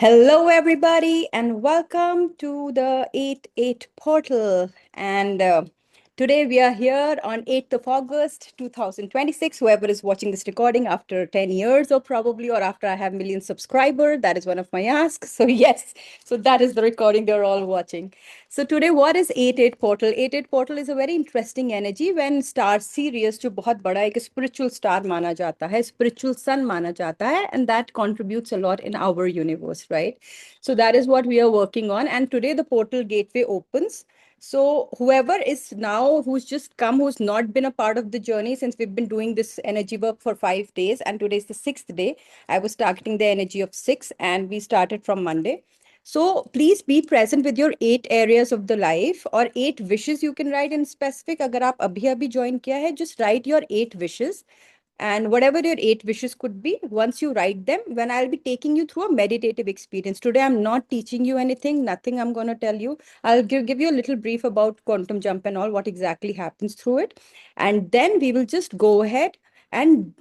Hello, everybody, and welcome to the 8-8 portal. And today we are here on 8th of August 2026. Whoever is watching this recording after 10 years, or probably, or after I have million subscribers, that is one of my asks. So, yes, so that is the recording they're all watching. So, today, what is 8-8 portal? 8-8 portal is a very interesting energy when star Sirius, जो बहुत बड़ा एक spiritual star माना जाता है, spiritual sun माना जाता है, and that contributes a lot in our universe, right? So that is what we are working on. And today the portal gateway opens. So whoever is now, who's just come, who's not been a part of the journey since we've been doing this energy work for 5 days, and today is the sixth day. I was targeting the energy of six, and we started from Monday. So please be present with your 8 areas of the life or 8 wishes you can write in specific. अगर आप अभी अभी join किया है, just write your 8 wishes. And whatever your 8 wishes could be, once you write them, when I'll be taking you through a meditative experience. Today, I'm not teaching you anything, nothing I'm going to tell you. I'll give you a little brief about quantum jump and all, what exactly happens through it. And then we will just go ahead and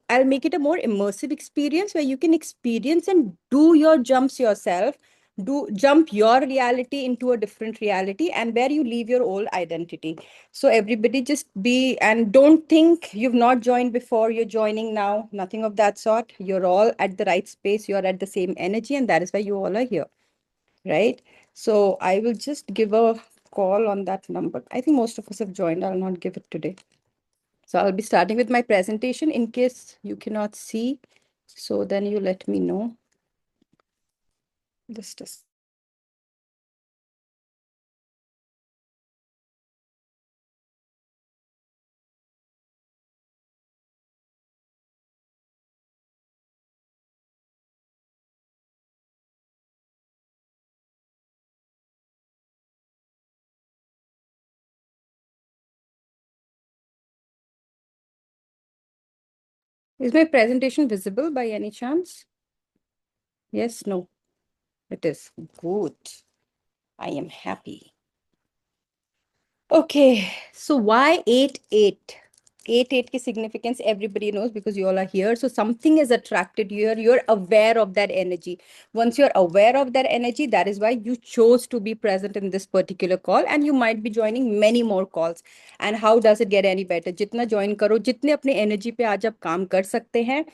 I'll make it a more immersive experience where you can experience and do your jumps yourself, do jump your reality into a different reality, and where you leave your old identity. So everybody just be, and don't think you've not joined before, you're joining now, nothing of that sort. You're all at the right space, you're at the same energy, and that is why you all are here, right? So I will just give a call on that number. I think most of us have joined. I'll not give it today. So I'll be starting with my presentation in case you cannot see. So then you let me know. Just a Is my presentation visible by any chance? Yes, no, it is. Good. I am happy. Okay, so why 8-8? 8-8 ki significance everybody knows because you all are here. So something is attracted you here. You're aware of that energy. Once you're aware of that energy, that is why you chose to be present in this particular call, and you might be joining many more calls. And how does it get any better? Jitna join karo, jitne apne energy pe aaj aap kaam kar sakte hain,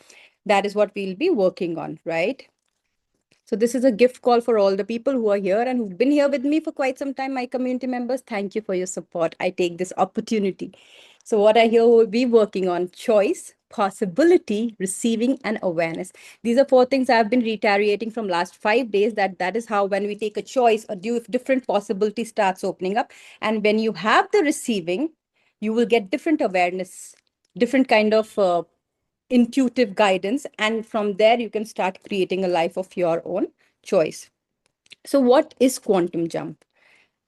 that is what we'll be working on, right? So this is a gift call for all the people who are here and who've been here with me for quite some time, my community members. Thank you for your support. I take this opportunity. So what I hear we'll be working on: choice, possibility, receiving, and awareness. These are 4 things I've been reiterating from last 5 days, that is how when we take a choice, a different possibility starts opening up. And when you have the receiving, you will get different awareness, different kind of intuitive guidance, and from there you can start creating a life of your own choice. So what is quantum jump?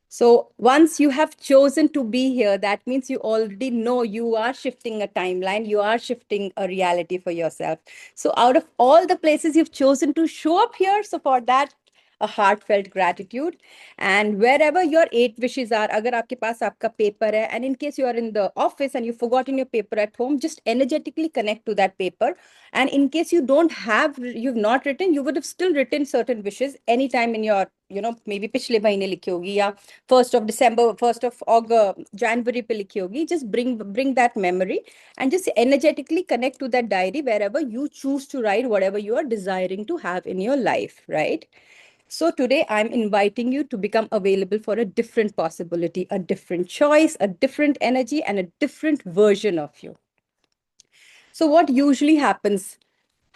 So once you have chosen to be here, that means you already know you are shifting a timeline, you are shifting a reality for yourself. So out of all the places you've chosen to show up here, so for that, a heartfelt gratitude. And wherever your 8 wishes are, agar aapke paas aapka paper hai, and in case you are in the office and you've forgotten your paper at home, just energetically connect to that paper. And in case you've not written, you would have still written certain wishes anytime in your, maybe पिछले महीने लिखी होगी, या 1st of December, 1st of January पे लिखी होगी. Just bring that memory and just energetically connect to that diary wherever you choose to write whatever you are desiring to have in your life, right? So today I'm inviting you to become available for a different possibility, a different choice, a different energy, and a different version of you. So what usually happens,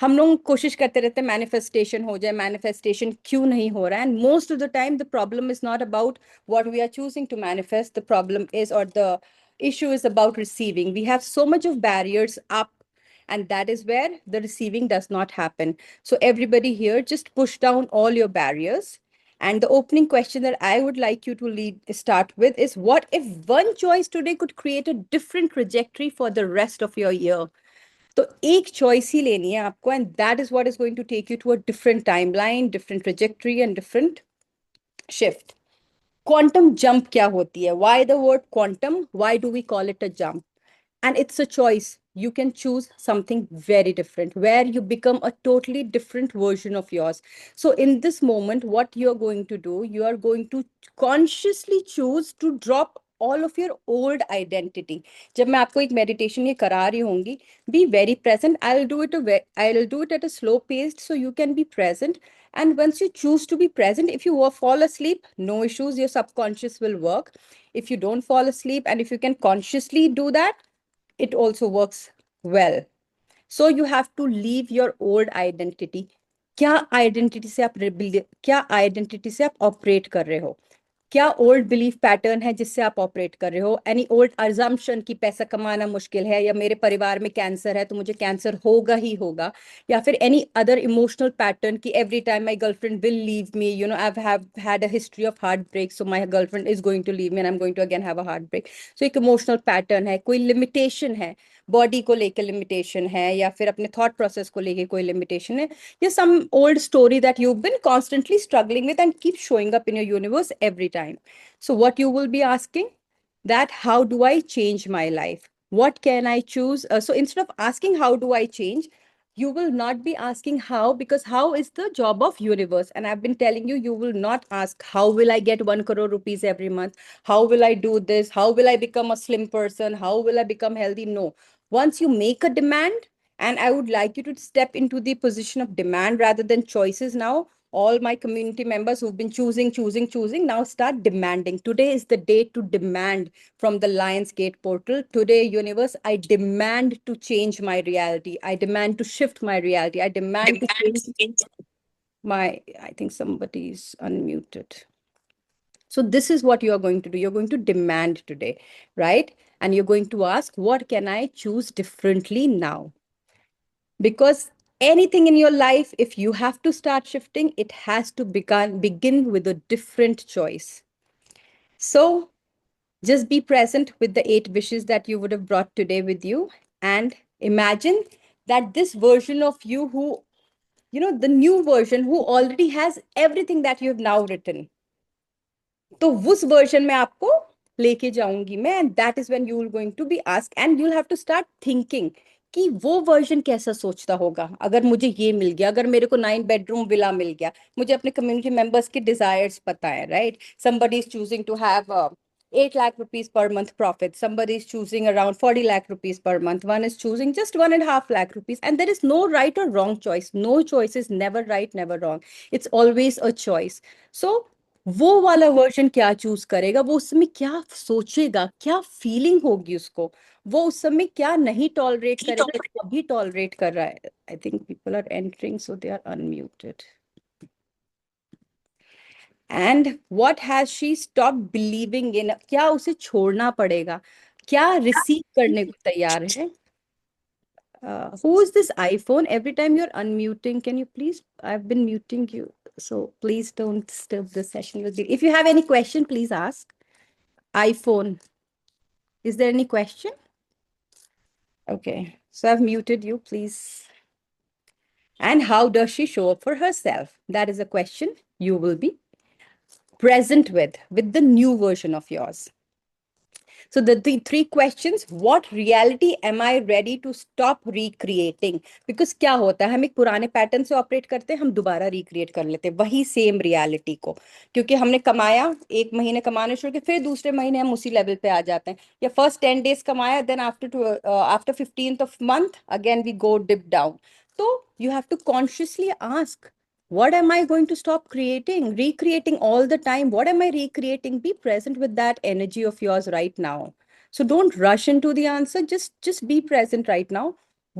हम लोग कोशिश करते रहते हैं manifestation हो जाए, manifestation क्यों नहीं हो रहा है? And most of the time the problem is not about what we are choosing to manifest. The problem is, और the issue is about receiving. We have so much of barriers up, and that is where the receiving does not happen. So everybody here, just push down all your barriers. And the opening question that I would like you to start with is, what if one choice today could create a different trajectory for the rest of your year? तो एक choice ही लेनी है आपको, and that is what is going to take you to a different timeline, different trajectory and different shift. Quantum jump क्या होती है? Why the word quantum? Why do we call it a jump? And it's a choice. you can choose something very different where you become a totally different version of yours. So in this moment, what you're going to do, you are going to consciously choose to drop all of your old identity. जब मैं आपको एक meditation ये करा रही होंगी, be very present. I'll do it at a slow pace so you can be present. And once you choose to be present, if you fall asleep, no issues, your subconscious will work. If you don't fall asleep and if you can consciously do that, it also works well. So you have to leave your old identity. क्या identity से आप क्या identity से आप operate कर रहे हो? क्या ओल्ड बिलीफ पैटर्न है जिससे आप ऑपरेट कर रहे हो? एनी ओल्ड अजम्पशन कि पैसा कमाना मुश्किल है, या मेरे परिवार में कैंसर है तो मुझे कैंसर होगा ही होगा, या फिर एनी अदर इमोशनल पैटर्न कि every time my girlfriend will leave me, you know I have had a history of heart break, so my girlfriend is going to leave me and I am going to again have a heart break. So एक emotional pattern है, कोई limitation है, body को लेकर limitation है, या फिर अपने थॉट प्रोसेस को लेकर कोई लिमिटेशन है, या some old story that you've been constantly struggling with and keep showing up in your universe every time. So what you will be asking, that how do I change my life? What can I choose? So instead of asking how do I change, you will not be asking how, because how is the job of universe. And I've been telling you, you will not ask how will I get 1 crore rupees every month? How will I do this? How will I become a slim person? How will I become healthy? No. Once you make a demand, and I would like you to step into the position of demand rather than choices now. All my community members who've been choosing, now start demanding. Today is the day to demand from the Lionsgate portal. Today, universe, I demand to change my reality. I demand to shift my reality. I demand to change my, I think somebody's unmuted. So this is what you're going to do. You're going to demand today, right? And you're going to ask, what can I choose differently now? Because anything in your life, if you have to start shifting, it has to begin with a different choice. So just be present with the 8 wishes that you would have brought today with you, and imagine that this version of you who, you know, the new version who already has everything that you have now written, तो उस version में आपको लेके जाऊंगी मैं, and that is when you will going to be asked, and you will have to start thinking कि वो version कैसा सोचता होगा अगर मुझे ये मिल गया, अगर मेरे को 9 बेडरूम विला मिल गया. मुझे अपने कम्युनिटी मेंबर्स के डिजायर्स पता है, right? Somebody is choosing to have 8 lakh rupees per month profit. Somebody is choosing around 40 lakh rupees per month. One is choosing just 1.5 lakh rupees. And there is no right or wrong choice. No choice is never right, never wrong. It's always a choice. So वो वाला version क्या choose करेगा, वो उस समय क्या सोचेगा, क्या फीलिंग होगी उसको, वो उस समय क्या नहीं टॉलरेट करेगा, अभी टॉलरेट कर रहा है. I think people are entering, so they are unmuted. And what has she stop believing in, क्या उसे छोड़ना पड़ेगा, क्या रिसीव करने को तैयार है. Who is this iPhone? Every time you're unmuting, can you please? I've been muting you, so please don't disturb the session. If you have any question, please ask. iPhone, is there any question? Okay, so I've muted you, please. And how does she show up for herself? That is a question you will be present with the new version of yours. So the 3 questions, what reality am I ready to stop recreating? Because क्या होता है, हम एक पुराने pattern से operate करते हैं, हम दोबारा रिक्रिएट कर लेते हैं वही सेम रियलिटी को, क्योंकि हमने कमाया, 1 महीने कमाने शुरू किए, फिर दूसरे महीने हम उसी लेवल पे आ जाते हैं, या फर्स्ट 10 days कमाया, then after 15th of month again we go dip down. तो you have to consciously ask, what am I going to stop creating, recreating all the time? What am I recreating? Be present with that energy of yours right now. So don't rush into the answer. Just be present right now.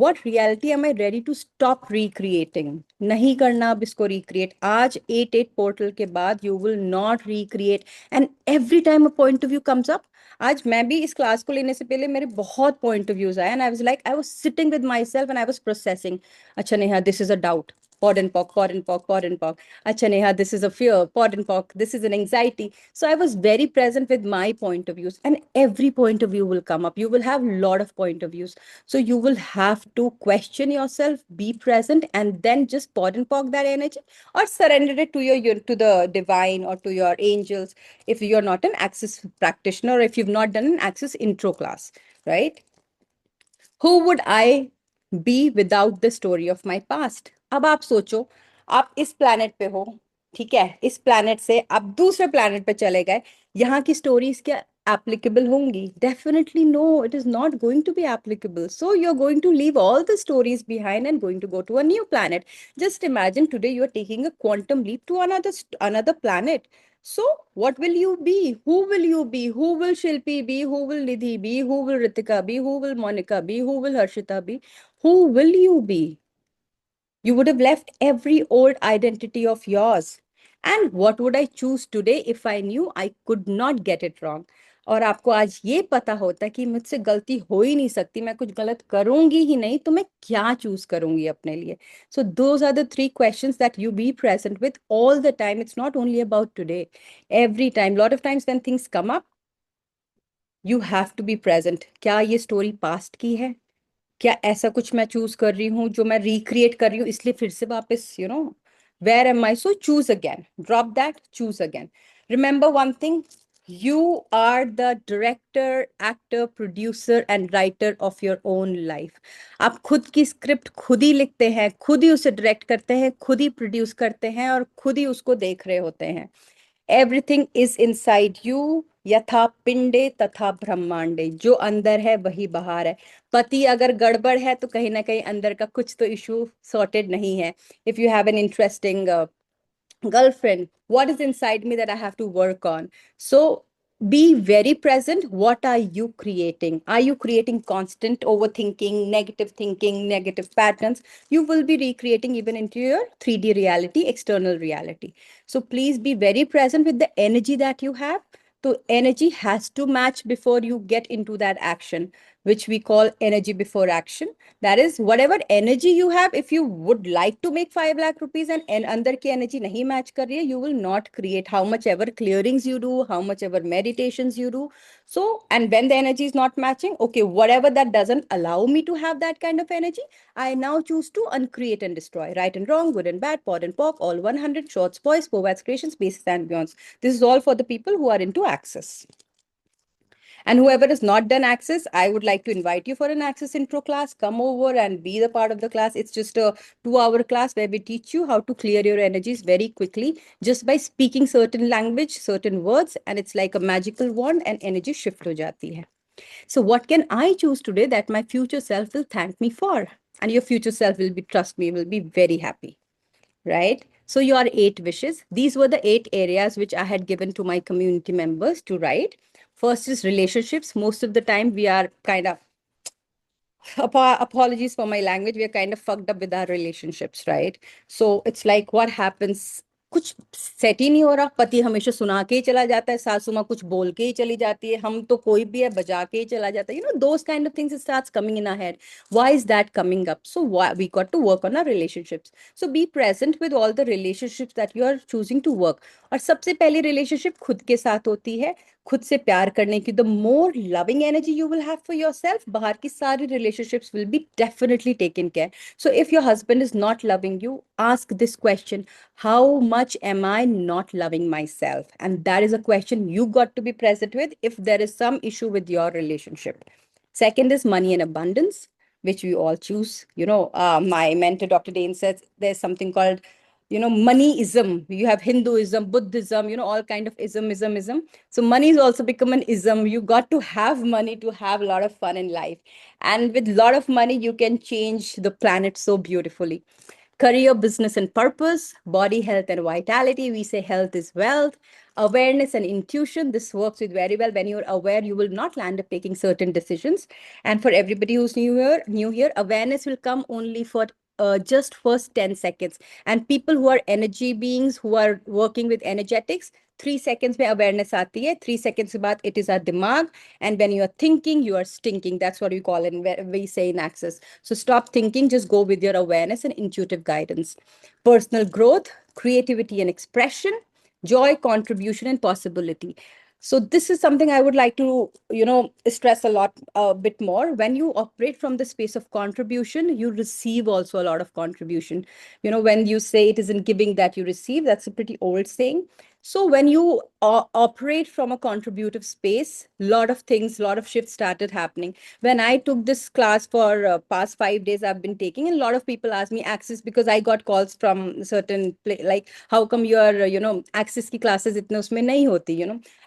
What reality am I ready to stop recreating? नहीं करना अब इसको recreate. आज 8-8 portal के बाद you will not recreate. And every time a point of view comes up, आज मैं भी इस क्लास को लेने से पहले मेरे बहुत point of views आए, and I was like, I was sitting with myself and I was processing. अच्छा Neha, this is a doubt. Pod and pock, pod and pock, pod and pock. Acha Neha, this is a fear. Pod and pock, this is an anxiety. So I was very present with my point of views, and every point of view will come up. You will have a lot of point of views. So you will have to question yourself, be present, and then just pod and pock that energy, or surrender it to to the divine or to your angels if you're not an Access practitioner, or if you've not done an Access intro class, right? Who would I be without the story of my past? अब आप सोचो, आप इस planet पे हो, ठीक है, इस planet से आप दूसरे planet पे चले गए, यहाँ की stories क्या applicable होंगी? Definitely no, it is not going to be applicable. So you're going to leave all the stories behind and going to go to a new planet. Just imagine today you are taking a quantum leap to another planet. So, what will you be? Who will you be? Who will Shilpi be? Who will Nidhi be? Who will Ritika be? Who will Monica be? Who will Harshita be? Who will you be? You would have left every old identity of yours. And what would I choose today if I knew I could not get it wrong? और आपको आज ये पता होता कि मुझसे गलती हो ही नहीं सकती, मैं कुछ गलत करूंगी ही नहीं, तो मैं क्या चूज करूंगी अपने लिए? So those are the three questions that you be present with all the time. It's not only about today. Every time, lot of times when things come up, you have to be present. क्या ये story past की है? क्या ऐसा कुछ मैं choose कर रही हूँ जो मैं रिक्रिएट कर रही हूँ इसलिए फिर से वापस where am I? So choose again, drop that, choose again. Remember one thing, you are the director, actor, producer and writer of your own life. आप खुद की स्क्रिप्ट खुद ही लिखते हैं, खुद ही उसे डायरेक्ट करते हैं, खुद ही प्रोड्यूस करते हैं और खुद ही उसको देख रहे होते हैं. Everything is inside you. यथा पिंडे तथा ब्रह्मांडे, जो अंदर है वही बाहर है. पति अगर गड़बड़ है तो कहीं ना कहीं अंदर का कुछ तो इशू सॉर्टेड नहीं है. If you have an interesting girlfriend, what is inside me that I have to work on? So be very present. What are you creating? Are you creating constant overthinking, negative patterns? You will be recreating even into your 3D reality, external reality. So please be very present with the energy that you have. So energy has to match before you get into that action, which we call energy before action. That is, whatever energy you have, if you would like to make 5 lakh rupees and अंदर की energy नहीं match कर रही है, you will not create. How much ever clearings you do, how much ever meditations you do. So, and when the energy is not matching, okay, whatever that doesn't allow me to have that kind of energy, I now choose to uncreate and destroy. Right and wrong, good and bad, pod and poc, all 100, shorts, boys, povats, creations, bases and beyonds. This is all for the people who are into access. And whoever has not done Access, I would like to invite you for an Access intro class. Come over and be the part of the class. It's just a 2-hour class where we teach you how to clear your energies very quickly just by speaking certain language, certain words, and it's like a magical wand and energy shift ho jati hai. So what can I choose today that my future self will thank me for? And your future self will be, trust me, will be very happy, right? So your 8 wishes, these were the 8 areas which I had given to my community members to write. First is relationships. Most of the time we are kind of, apologies for my language, we are kind of fucked up with our relationships, right? So it's like what happens, कुछ set ही नहीं हो रहा. पति हमेशा सुना के ही चला जाता है, सासू माँ कुछ बोल के ही चली जाती है, हम तो कोई भी है बजा के ही चला जाता है. Those kind of things, it starts coming in our head. Why is that coming up? So why we got to work on our relationships. So be present with all the relationships that you are choosing to work. और सबसे पहली relationship खुद के साथ होती है, खुद से प्यार करने की. The more loving energy you will have for yourself, बाहर की सारी relationships will be definitely taken care. So if your husband is not loving you, ask this question: how much am I not loving myself? And that is a question you got to be present with if there is some issue with your relationship. Second is money and abundance, which we all choose. My mentor, Dr. Dane, says there's something called moneyism. You have Hinduism, Buddhism, all kind of ism. So money has also become an ism. You got to have money to have a lot of fun in life. And with a lot of money, you can change the planet so beautifully. Career, business, and purpose, body health and vitality. We say health is wealth. Awareness and intuition. This works with very well. When you're aware, you will not land up taking certain decisions. And for everybody who's new here, awareness will come only for just first 10 seconds. And people who are energy beings, who are working with energetics, 3 seconds में awareness आती है. 3 seconds के बाद it is our dimag. And when you are thinking, you are stinking. That's what we call it, we say in Access. So stop thinking, just go with your awareness and intuitive guidance. Personal growth, creativity and expression, joy, contribution, and possibility. So this is something I would like to, stress a bit more. When you operate from the space of contribution, you receive also a lot of contribution. When you say it isn't giving that you receive, that's a pretty old saying. So when you operate from a contributive space, lot of things, lot of shifts started happening. When I took this class for past 5 days, I've been taking, and a lot of people ask me access because I got calls from certain like, how come your access ki classes itne usme nahi hoti,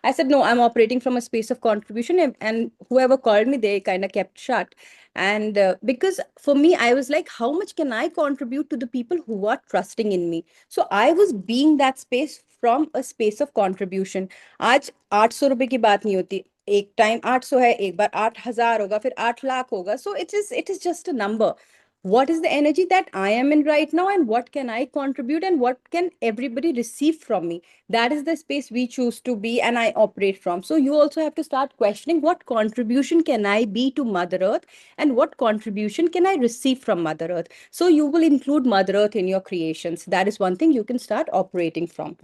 I said no, I'm operating from a space of contribution, and whoever called me, they kind of kept shut. And because for me, I was like, how much can I contribute to the people who are trusting in me? So I was being that space from a space of contribution. आज 800 रुपए की बात नहीं होती, एक time 800 है, एक बार 8,000 होगा, फिर 8 लाख होगा. So it is just a number. What is the energy that I am in right now, and what can I contribute, and what can everybody receive from me? That is the space we choose to be and I operate from. So you also have to start questioning, what contribution can I be to Mother Earth, and what contribution can I receive from Mother Earth? So you will include Mother Earth in your creations. That is one thing you can start operating from.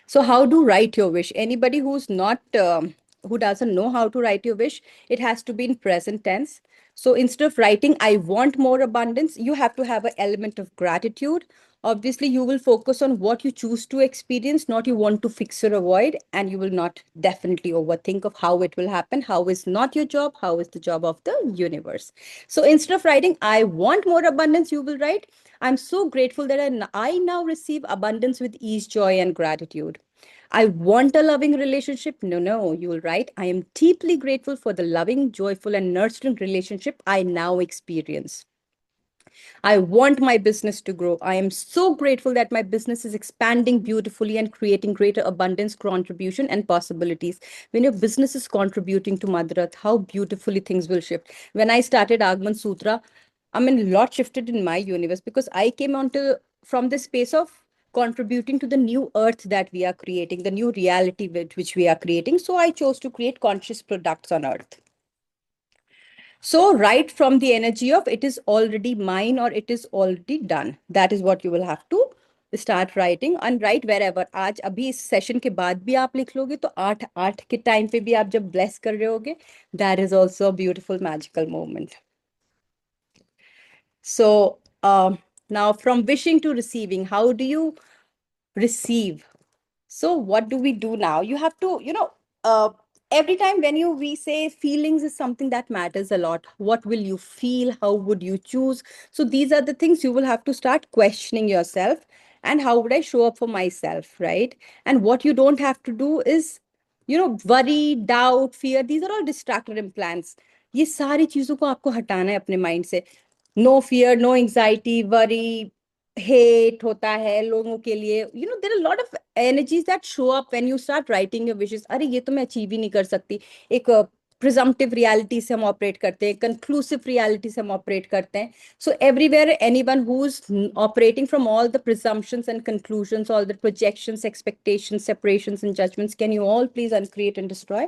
So how to write your wish? Anybody who's not, who doesn't know how to write your wish, it has to be in present tense. So instead of writing, I want more abundance, you have to have an element of gratitude. Obviously, you will focus on what you choose to experience, not you want to fix or avoid, and you will not definitely overthink of how it will happen. How is not your job? How is the job of the universe? So instead of writing, I want more abundance, you will write, I'm so grateful that I now receive abundance with ease, joy, and gratitude. I want a loving relationship. No, no, you will write, I am deeply grateful for the loving, joyful, and nurturing relationship I now experience. I want my business to grow. I am so grateful that my business is expanding beautifully and creating greater abundance, contribution, and possibilities. When your business is contributing to Mother Earth, how beautifully things will shift. When I started Agman Sutra, I mean, a lot shifted in my universe because I came onto from the space of contributing to the new earth that we are creating, the new reality which we are creating. So I chose to create conscious products on earth. So write from the energy of it is already mine or it is already done. That is what you will have to start writing, and write wherever. आज अभी इस session के बाद भी आप लिख लोगे तो 8 के टाइम पे भी आप जब ब्लेस कर रहे होगे, that is also a beautiful magical moment. So now from wishing to receiving, how do you receive? So what do we do now? You have to, every time when we say feelings is something that matters a lot. What will you feel? How would you choose? So these are the things you will have to start questioning yourself. And how would I show up for myself, right? And what you don't have to do is, worry, doubt, fear. These are all distractor implants. ये सारी चीजों को आपको हटाना है अपने mind से. No fear, no anxiety, worry, hate होता है लोगों के लिए. There are lot of energies that show up when you start writing your wishes. अरे ये तो मैं अचीव ही नहीं कर सकती. एक प्रिजम्पटिव रियलिटी से हम ऑपरेट करते हैं, कंक्लूसिव रियलिटी से हम ऑपरेट करते हैं. So everywhere anyone who is operating from all the presumptions and conclusions, all the projections, expectations, separations and judgments, can you all please uncreate and destroy?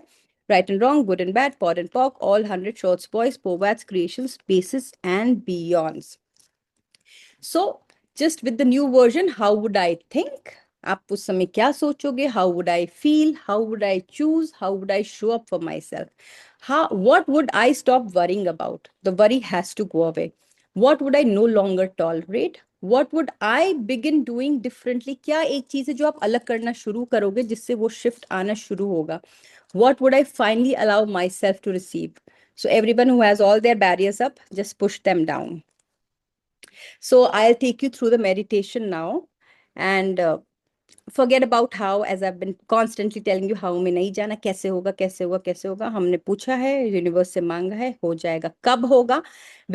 Right and wrong, good and bad, pod and poc, all 100 shorts, boys, povats, creations, spaces, and beyonds. So just with the new version, how would I think? आप उस समय क्या सोचोगे? How would I feel? How would I choose? How would I show up for myself? What would I stop worrying about? The worry has to go away. What would I no longer tolerate? What would I begin doing differently? क्या एक चीज है जो आप अलग करना शुरू करोगे जिससे वो शिफ्ट आना शुरू होगा? What would I finally allow myself to receive? So everyone who has all their barriers up, just push them down. So I'll take you through the meditation now, and forget about how, as I've been constantly telling you, how में नहीं जाना, कैसे होगा, कैसे होगा, कैसे होगा. हमने पूछा है, यूनिवर्स से मांगा है, हो जाएगा. कब होगा?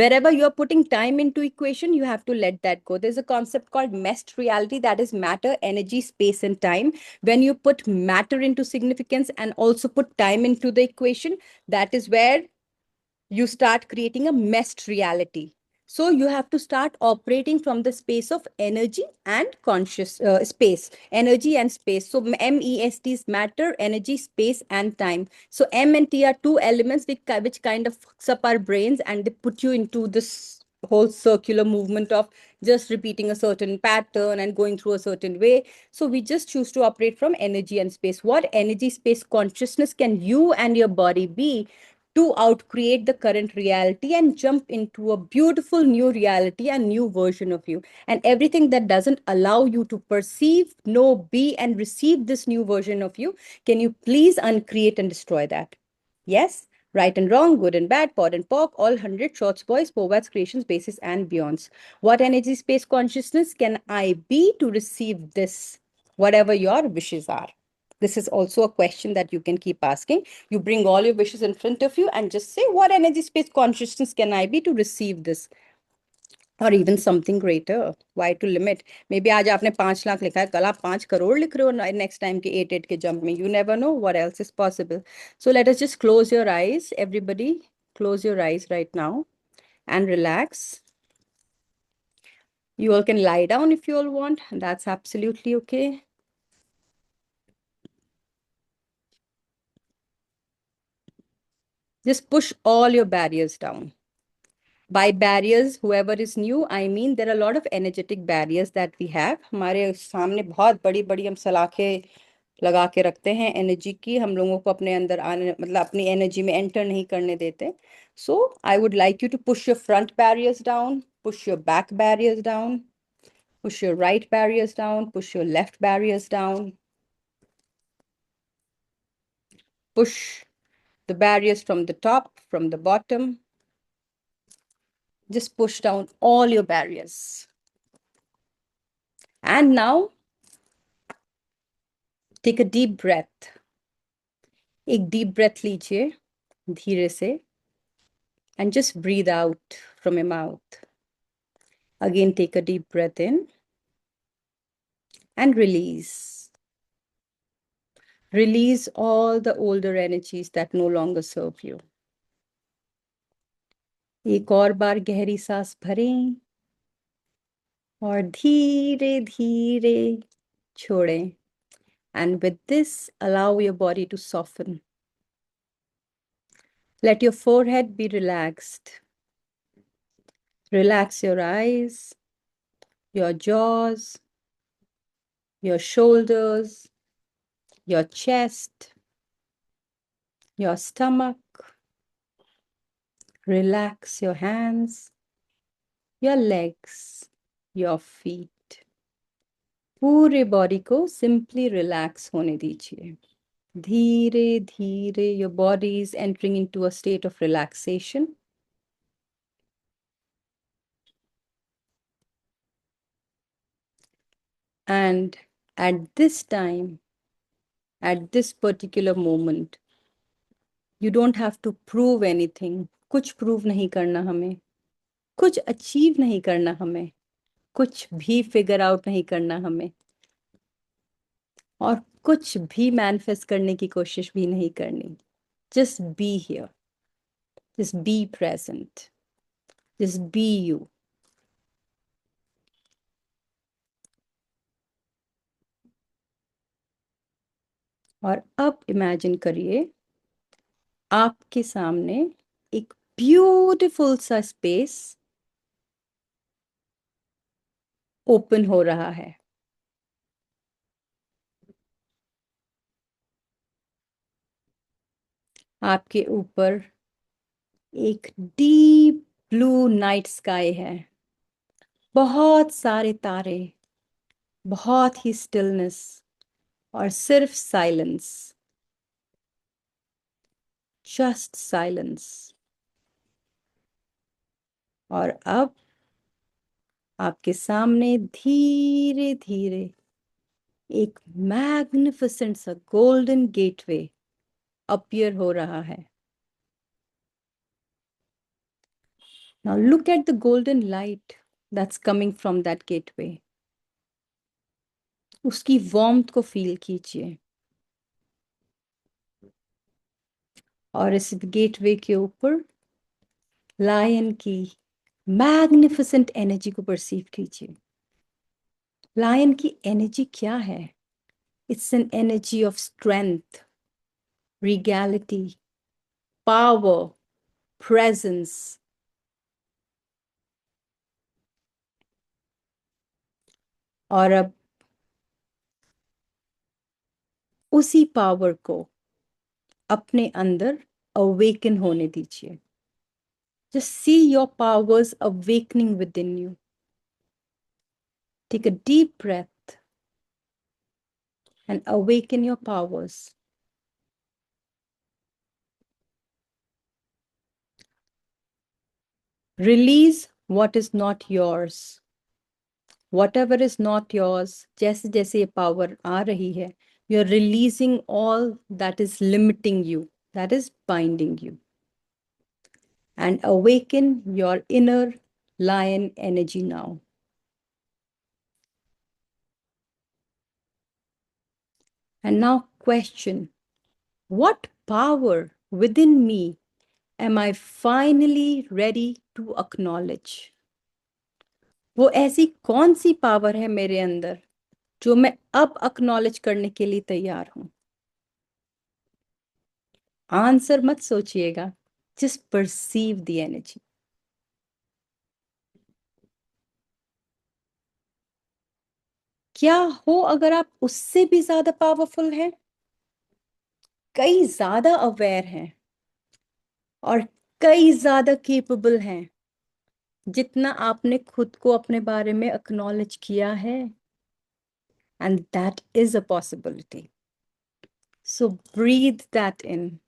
Wherever you are putting time into equation, you have to let that go. There's a concept called MEST reality, that is matter, energy, space, and time. When you put matter into significance and also put time into the equation, that is where you start creating a meshed reality. So you have to start operating from the space of energy and conscious space, energy and space. So MEST is matter, energy, space, and time. So M and T are two elements which kind of fucks up our brains, and they put you into this whole circular movement of just repeating a certain pattern and going through a certain way. So we just choose to operate from energy and space. What energy, space, consciousness can you and your body be to outcreate the current reality and jump into a beautiful new reality and new version of you. And everything that doesn't allow you to perceive, know, be, and receive this new version of you, can you please uncreate and destroy that? Yes? Right and wrong, good and bad, pod and pock, all 100 shorts, boys, povats, creations, bases, and beyonds. What energy, space, consciousness can I be to receive this, whatever your wishes are? This is also a question that you can keep asking. You bring all your wishes in front of you and just say, what energy, space, consciousness can I be to receive this? Or even something greater. Why to limit? Maybe आज आपने 5 लाख लिखा है, कल आप 5 करोड़ लिख रहे हो next time के 8 के jump में. You never know what else is possible. So let us just close your eyes. Everybody, close your eyes right now and relax. You all can lie down if you all want. That's absolutely okay. Just push all your barriers down. By barriers, whoever is new, I mean there are a lot of energetic barriers that we have. हमारे सामने बहुत बड़ी बड़ी हम सलाखें लगा के रखते हैं एनर्जी की, हम लोगों को अपने अंदर आने, मतलब अपनी एनर्जी में एंटर नहीं करने देते. So I would like you to push your front barriers down, push your back barriers down, push your right barriers down, push your left barriers down, push the barriers from the top, from the bottom. Just push down all your barriers. And now take a deep breath. एक deep breath लीजिए धीरे से and just breathe out from your mouth. Again, take a deep breath in and release. Release all the older energies that no longer serve you. एक और बार गहरी सांस भरें और धीरे धीरे छोड़ें. And with this, allow your body to soften. Let your forehead be relaxed. Relax your eyes, your jaws, your shoulders, your chest, your stomach. Relax your hands, your legs, your feet. पूरे body को simply relax होने दीजिए. धीरे धीरे your body is entering into a state of relaxation. And at this time, at this particular moment, you don't have to prove anything. कुछ prove नहीं करना हमें, कुछ अचीव नहीं करना हमें, कुछ भी फिगर आउट नहीं करना हमें, और कुछ भी मैनिफेस्ट करने की कोशिश भी नहीं करनी. Just be here. Just be present. Just be you. और अब इमेजिन करिए आपके सामने एक ब्यूटीफुल सा स्पेस ओपन हो रहा है. आपके ऊपर एक डीप ब्लू नाइट स्काई है. बहुत सारे तारे, बहुत ही स्टिलनेस और सिर्फ साइलेंस. Just silence. और अब आपके सामने धीरे धीरे एक मैग्निफिसेंट सा गोल्डन गेटवे अपीयर हो रहा है. Now look at the golden light that's coming from that gateway. उसकी वार्मथ को फील कीजिए और इस गेटवे के ऊपर लायन की मैग्निफिसेंट एनर्जी को परसीव कीजिए. लायन की एनर्जी क्या है? It's an energy of strength, regality, power, presence. और अब उसी पावर को अपने अंदर अवेकन होने दीजिए. Just see your powers awakening within you. Take a deep breath and awaken your powers. Release what is not yours. Whatever is not yours, जैसे जैसे ये power आ रही है, you're releasing all that is limiting you, that is binding you. And awaken your inner lion energy now. And now question, what power within me am I finally ready to acknowledge? वो ऐसी कौन सी power है मेरे अंदर जो मैं अब acknowledge करने के लिए तैयार हूं? आंसर मत सोचिएगा, जस्ट परसीव द एनर्जी. क्या हो अगर आप उससे भी ज्यादा पावरफुल हैं, कई ज्यादा अवेयर हैं और कई ज्यादा केपेबल हैं जितना आपने खुद को अपने बारे में अक्नॉलेज किया है. And that is a possibility. So breathe that in.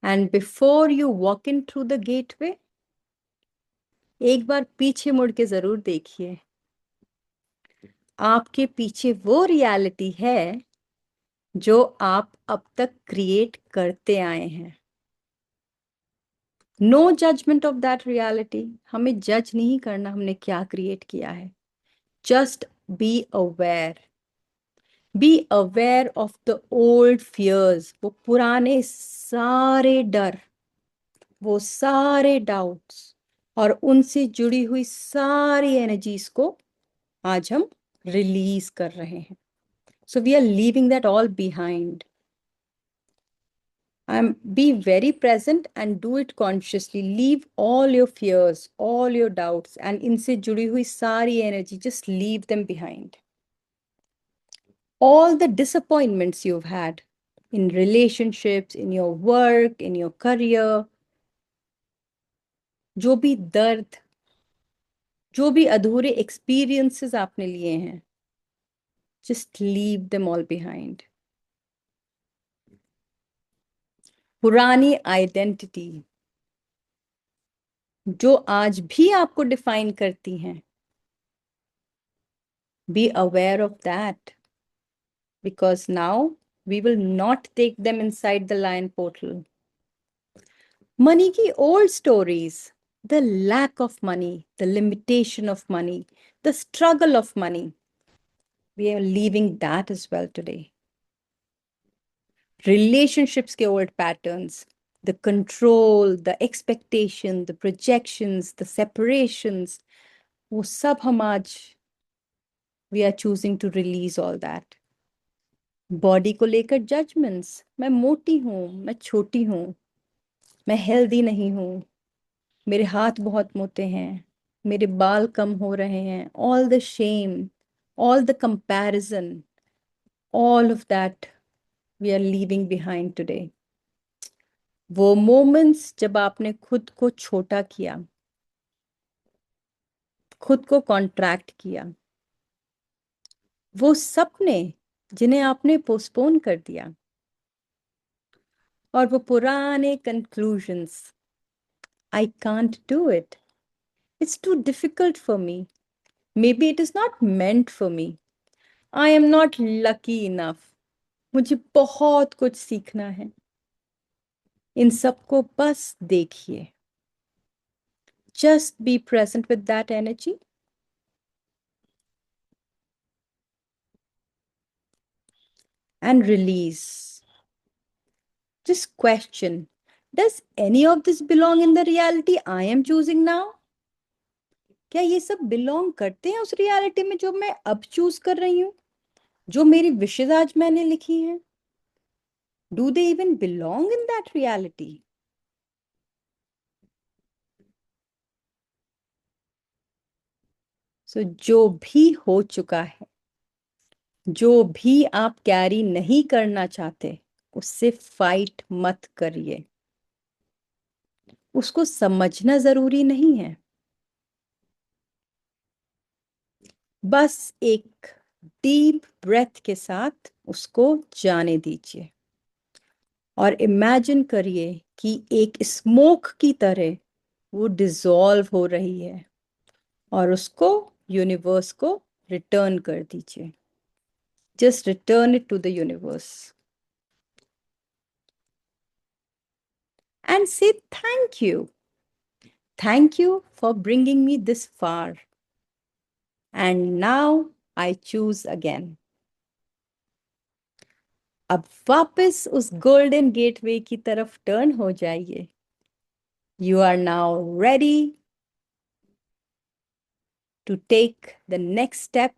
And before you walk in through the gateway, एक बार पीछे मुड़ के जरूर देखिए. आपके पीछे वो रियलिटी है जो आप अब तक क्रिएट करते आए हैं. No judgment of that reality. हमें जज नहीं करना हमने क्या क्रिएट किया है. Just be aware. Be aware of the old fears. वो पुराने सारे डर, वो सारे डाउट्स और उनसे जुड़ी हुई सारी एनर्जीज को आज हम रिलीज कर रहे हैं. So we are leaving that all behind. Be very present and do it consciously. Leave all your fears, all your doubts, and इनसे जुड़ी हुई सारी energy, just leave them behind. All the disappointments you've had in relationships, in your work, in your career, जो भी दर्द, जो भी अधूरे experiences आपने लिए हैं, just leave them all behind. पुरानी आइडेंटिटी जो आज भी आपको डिफाइन करती हैं, be aware of that, because now we will not take them inside the lion portal. Money ki old stories, the lack of money, the limitation of money, the struggle of money, we are leaving that as well today. Relationships ke old patterns, the control, the expectation, the projections, the separations, wo sab hum aaj, we are choosing to release all that. Body को लेकर judgements, मैं मोटी हूं, मैं छोटी हूं, मैं healthy नहीं हूं, मेरे हाथ बहुत मोटे हैं, मेरे बाल कम हो रहे हैं. All the shame, all the comparison, all of that we are leaving behind today. वो मोमेंट्स जब आपने खुद को छोटा किया, खुद को कॉन्ट्रैक्ट किया, वो सपने जिन्हें आपने पोस्टपोन कर दिया, और वो पुराने conclusions, I can't do it, it's too difficult for me, maybe it is not meant for me, I am not lucky enough, मुझे बहुत कुछ सीखना है. इन सबको बस देखिए. Just be present with that energy and release. Just question, does any of this belong in the reality I am choosing now? क्या ये सब बिलोंग करते हैं उस रियलिटी में जो मैं अब चूज कर रही हूं, जो मेरी विशेष आज मैंने लिखी हैं? Do they even belong in that reality? सो जो भी हो चुका है, जो भी आप कैरी नहीं करना चाहते, उससे फाइट मत करिए। उसको समझना जरूरी नहीं है, बस एक डीप ब्रेथ के साथ उसको जाने दीजिए और इमेजिन करिए कि एक स्मोक की तरह वो डिसॉल्व हो रही है और उसको यूनिवर्स को रिटर्न कर दीजिए। Just return it to the universe and say thank you. Thank you for bringing me this far. And now I choose again. अब वापस उस गोल्डन गेटवे की तरफ टर्न हो जाइए। You are now ready to take the next step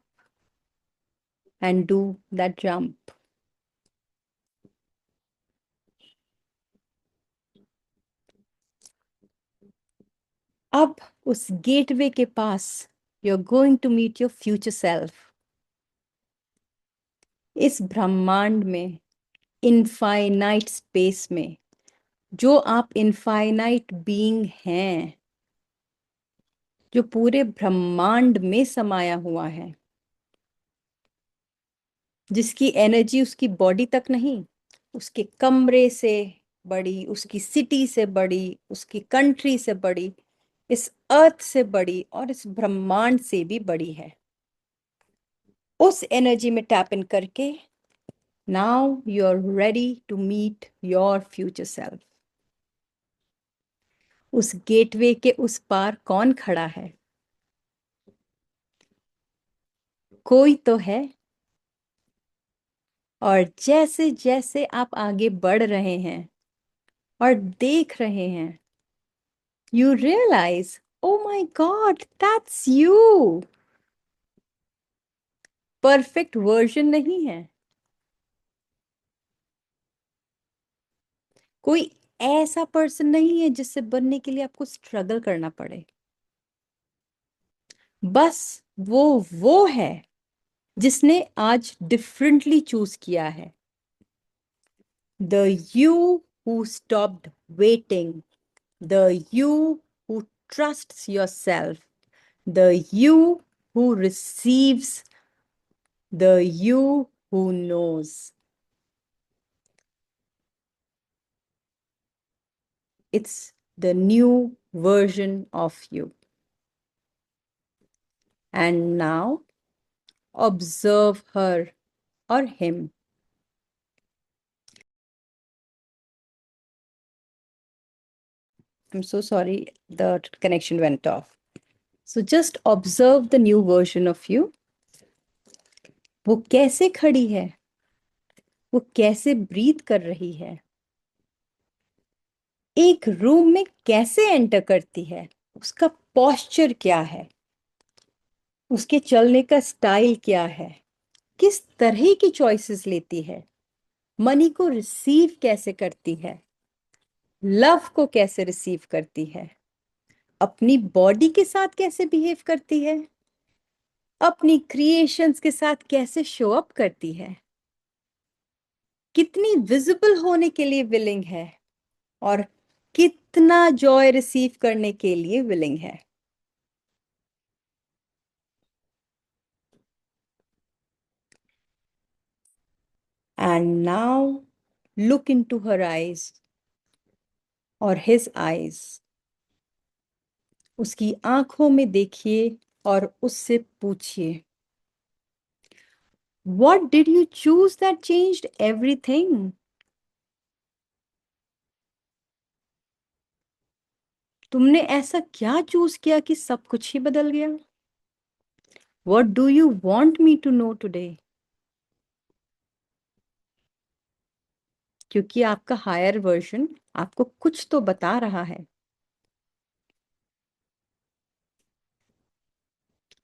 and do that jump. अब उस gateway के पास you're going to meet your future self. इस ब्रह्मांड में, इनफाइनाइट स्पेस में, जो आप इनफाइनाइट बीइंग हैं, जो पूरे ब्रह्मांड में समाया हुआ है, जिसकी एनर्जी उसकी बॉडी तक नहीं, उसके कमरे से बड़ी, उसकी सिटी से बड़ी, उसकी कंट्री से बड़ी, इस अर्थ से बड़ी और इस ब्रह्मांड से भी बड़ी है। उस एनर्जी में टैप इन करके now you are ready to meet your future self. उस गेटवे के उस पार कौन खड़ा है? कोई तो है। और जैसे जैसे आप आगे बढ़ रहे हैं और देख रहे हैं, you realize, oh my God, that's you. Perfect version नहीं है। कोई ऐसा पर्सन नहीं है जिससे बनने के लिए आपको स्ट्रगल करना पड़े। बस वो है जिसने आज डिफरेंटली चूज किया है। The you who stopped waiting, the you who trusts yourself, the you who receives, the you who knows. It's the new version of you. And now observe her or him. I'm so sorry, the connection went off. So just observe the new version of you. वो कैसे खड़ी है, वो कैसे breathe कर रही है, एक रूम में कैसे एंटर करती है, उसका पोस्चर क्या है, उसके चलने का स्टाइल क्या है, किस तरह की चॉइसेस लेती है, मनी को रिसीव कैसे करती है, लव को कैसे रिसीव करती है, अपनी बॉडी के साथ कैसे बिहेव करती है, अपनी क्रिएशंस के साथ कैसे शो अप करती है, कितनी विजिबल होने के लिए विलिंग है और कितना जॉय रिसीव करने के लिए विलिंग है। And now look into her eyes और हिज आईज। उसकी आंखों में देखिए और उससे पूछिए, What did you choose that changed everything? तुमने ऐसा क्या चूज किया कि सब कुछ ही बदल गया? What do you want me to know today? क्योंकि आपका हायर वर्जन आपको कुछ तो बता रहा है।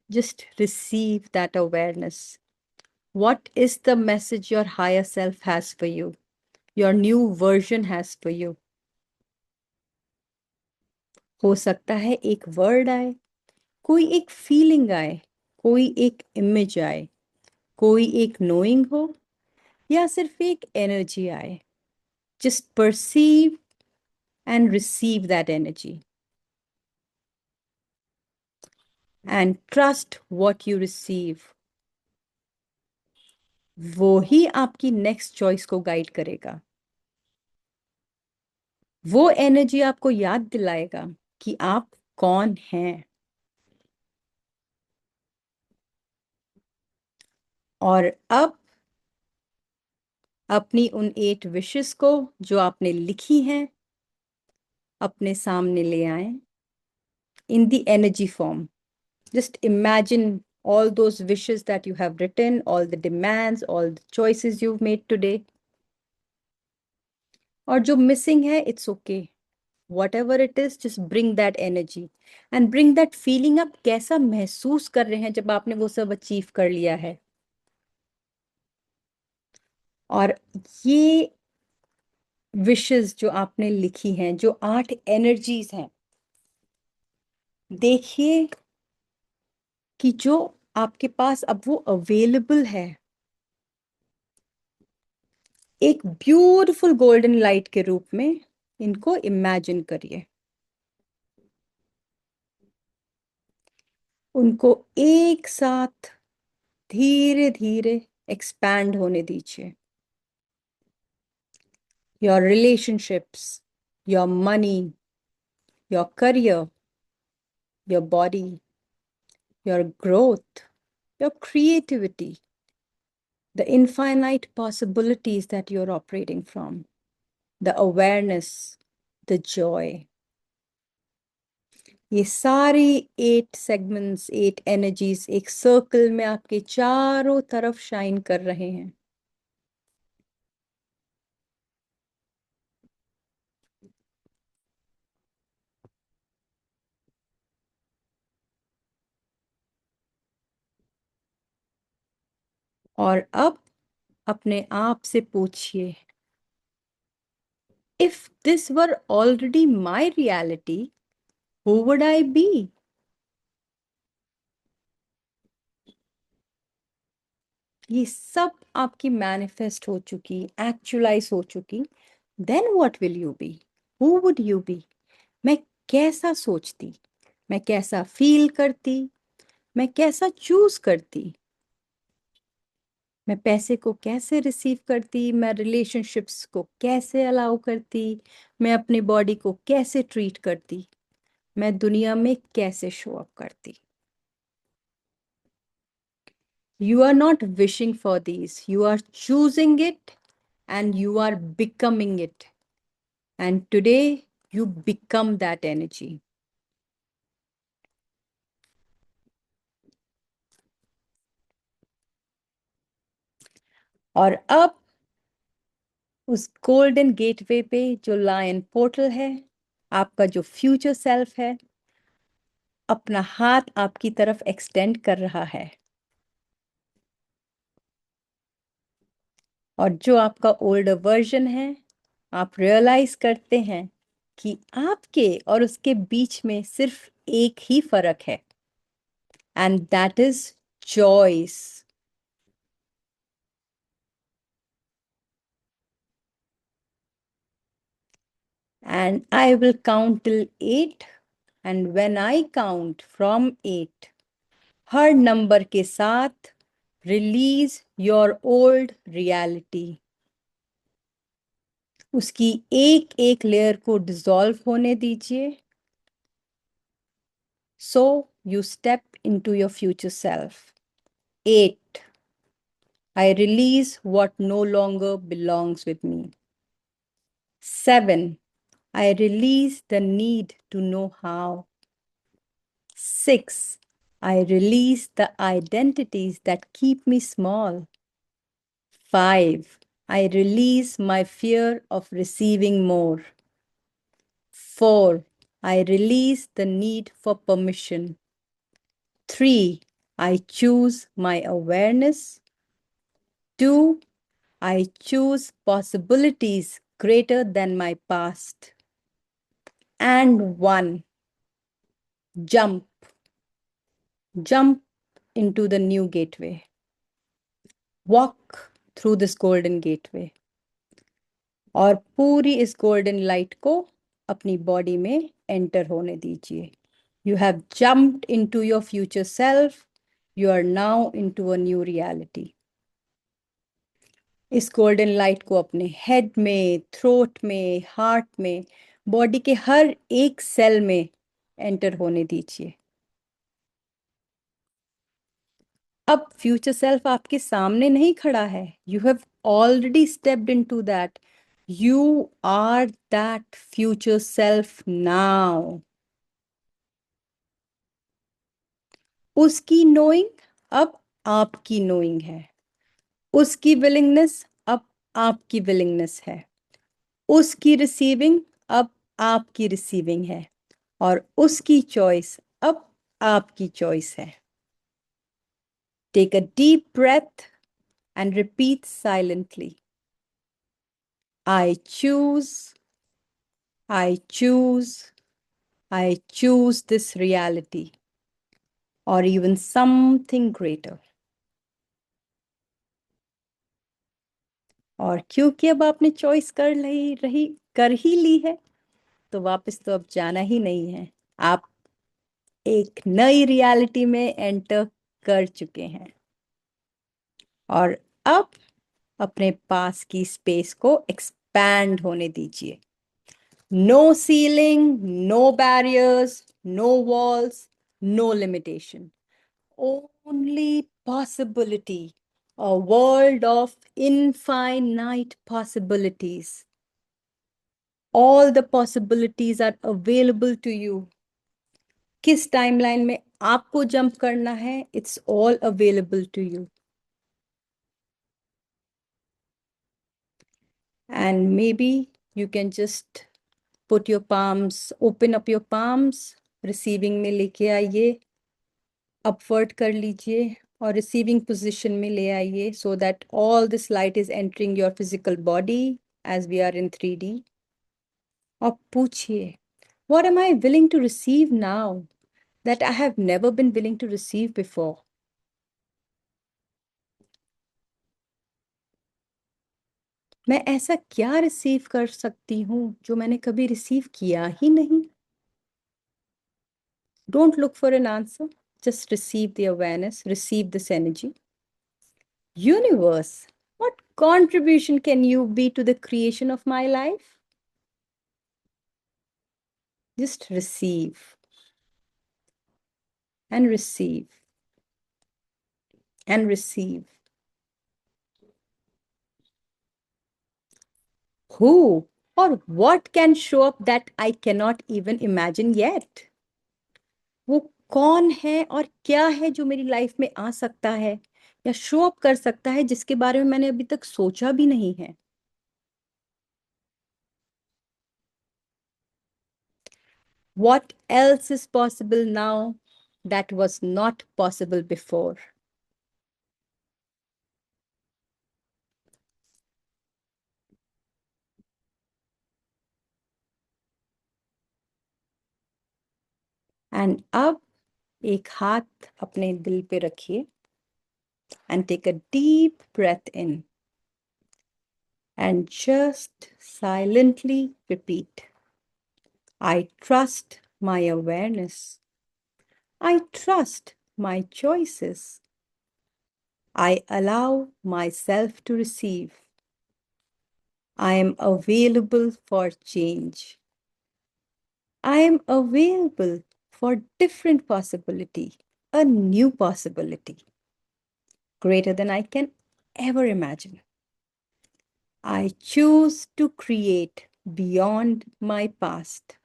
Just receive that awareness. What is the message your higher self has for you? Your new version has for you. हो सकता है एक वर्ड आए, कोई एक फीलिंग आए, कोई एक इमेज आए, कोई एक नोइंग हो, या सिर्फ एक एनर्जी आए, just perceive and receive that energy and trust what you receive. वो ही आपकी नेक्स्ट चॉइस को गाइड करेगा। वो एनर्जी आपको याद दिलाएगा कि आप कौन हैं। और अब अपनी उन 8 विशेस को जो आपने लिखी हैं अपने सामने ले आए in the energy form. Just imagine all those wishes that you have written, all the demands, all the choices you've made today. और जो missing है, it's okay. Whatever it is, just bring that energy and bring that feeling up. कैसा महसूस कर रहे हैं जब आपने वो सब अचीव कर लिया है। और ये विशेस जो आपने लिखी हैं, जो 8 एनर्जीज हैं, देखिए कि जो आपके पास अब वो अवेलेबल है, एक ब्यूटीफुल गोल्डन लाइट के रूप में इनको इमेजिन करिए। उनको एक साथ धीरे धीरे एक्सपैंड होने दीजिए। Your relationships, your money, your career, your body, your growth, your creativity, the infinite possibilities that you're operating from, the awareness, the joy. ये सारी 8 सेगमेंट्स, 8 एनर्जीज एक सर्कल में आपके चारों तरफ शाइन कर रहे हैं। और अब अपने आप से पूछिए, if this were already my reality, who would I be? ये सब आपकी मैनिफेस्ट हो चुकी, एक्चुअलाइज हो चुकी, then what will you be? Who would you be? मैं कैसा सोचती, मैं कैसा फील करती, मैं कैसा चूज करती, मैं पैसे को कैसे रिसीव करती, मैं रिलेशनशिप्स को कैसे अलाउ करती, मैं अपनी बॉडी को कैसे ट्रीट करती, मैं दुनिया में कैसे शो अप करती। You are not wishing for these, you are choosing it and you are becoming it. And today you become that energy. और अब उस गोल्डन गेटवे पे जो लायन पोर्टल है, आपका जो फ्यूचर सेल्फ है, अपना हाथ आपकी तरफ एक्सटेंड कर रहा है। और जो आपका ओल्डर वर्जन है, आप रियलाइज करते हैं कि आपके और उसके बीच में सिर्फ एक ही फर्क है, and that is choice. And I will count till 8, and when I count from 8, her number के साथ रिलीज योर ओल्ड रियलिटी। उसकी एक एक लेयर को डिसॉल्व होने दीजिए, so you step into your future self. 8, I release what no longer belongs with me. 7, I release the need to know how. 6, I release the identities that keep me small. 5, I release my fear of receiving more. 4, I release the need for permission. 3, I choose my awareness. 2, I choose possibilities greater than my past. And 1, jump. Jump into the new gateway. Walk through this golden gateway. और पूरी इस golden light को अपनी body में enter होने दीजिए. You have jumped into your future self. You are now into a new reality. इस golden light को अपने हेड में, थ्रोट में, हार्ट में, बॉडी के हर एक सेल में एंटर होने दीजिए. अब फ्यूचर सेल्फ आपके सामने नहीं खड़ा है. You have already stepped into that. You are that future self now. उसकी नोइंग अब आपकी नोइंग है. उसकी विलिंगनेस अब आपकी विलिंगनेस है. उसकी रिसीविंग अब आपकी रिसीविंग है. और उसकी चॉइस अब आपकी चॉइस है. Take a deep breath and repeat silently. I choose, I choose, I choose this reality or even something greater. और क्योंकि अब आपने चॉइस कर ही ली है, तो वापस तो अब जाना ही नहीं है. आप एक नई रियलिटी में एंटर कर चुके हैं. और अब अपने पास की स्पेस को एक्सपैंड होने दीजिए. No ceiling, no barriers, no walls, no limitation. Only possibility. A world of infinite possibilities. All the possibilities are available to you. किस टाइमलाइन में आपको जंप करना है, it's all available to you. And maybe you can just put your palms, open up your palms, receiving में लेके आइए, upward कर लीजिए और रिसीविंग पोजीशन में ले आइए, so that all this light is entering your physical body as we are in 3D. और पूछिए, what am I willing to receive now that I have never been willing to receive before? मैं ऐसा क्या receive कर सकती हूँ जो मैंने कभी रिसीव किया ही नहीं? Don't look for an answer. Just receive the awareness, receive this energy. Universe, what contribution can you be to the creation of my life? Just receive and receive and receive. Who or what can show up that I cannot even imagine yet? वो कौन है और क्या है जो मेरी life में आ सकता है या शो अप कर सकता है जिसके बारे में मैंने अभी तक सोचा भी नहीं है? What else is possible now that was not possible before? And अब एक हाथ अपने दिल पे रखिए and take a deep breath in and just silently repeat. I trust my awareness. I trust my choices. I allow myself to receive. I am available for change. I am available for different possibility, a new possibility, greater than I can ever imagine. I choose to create beyond my past.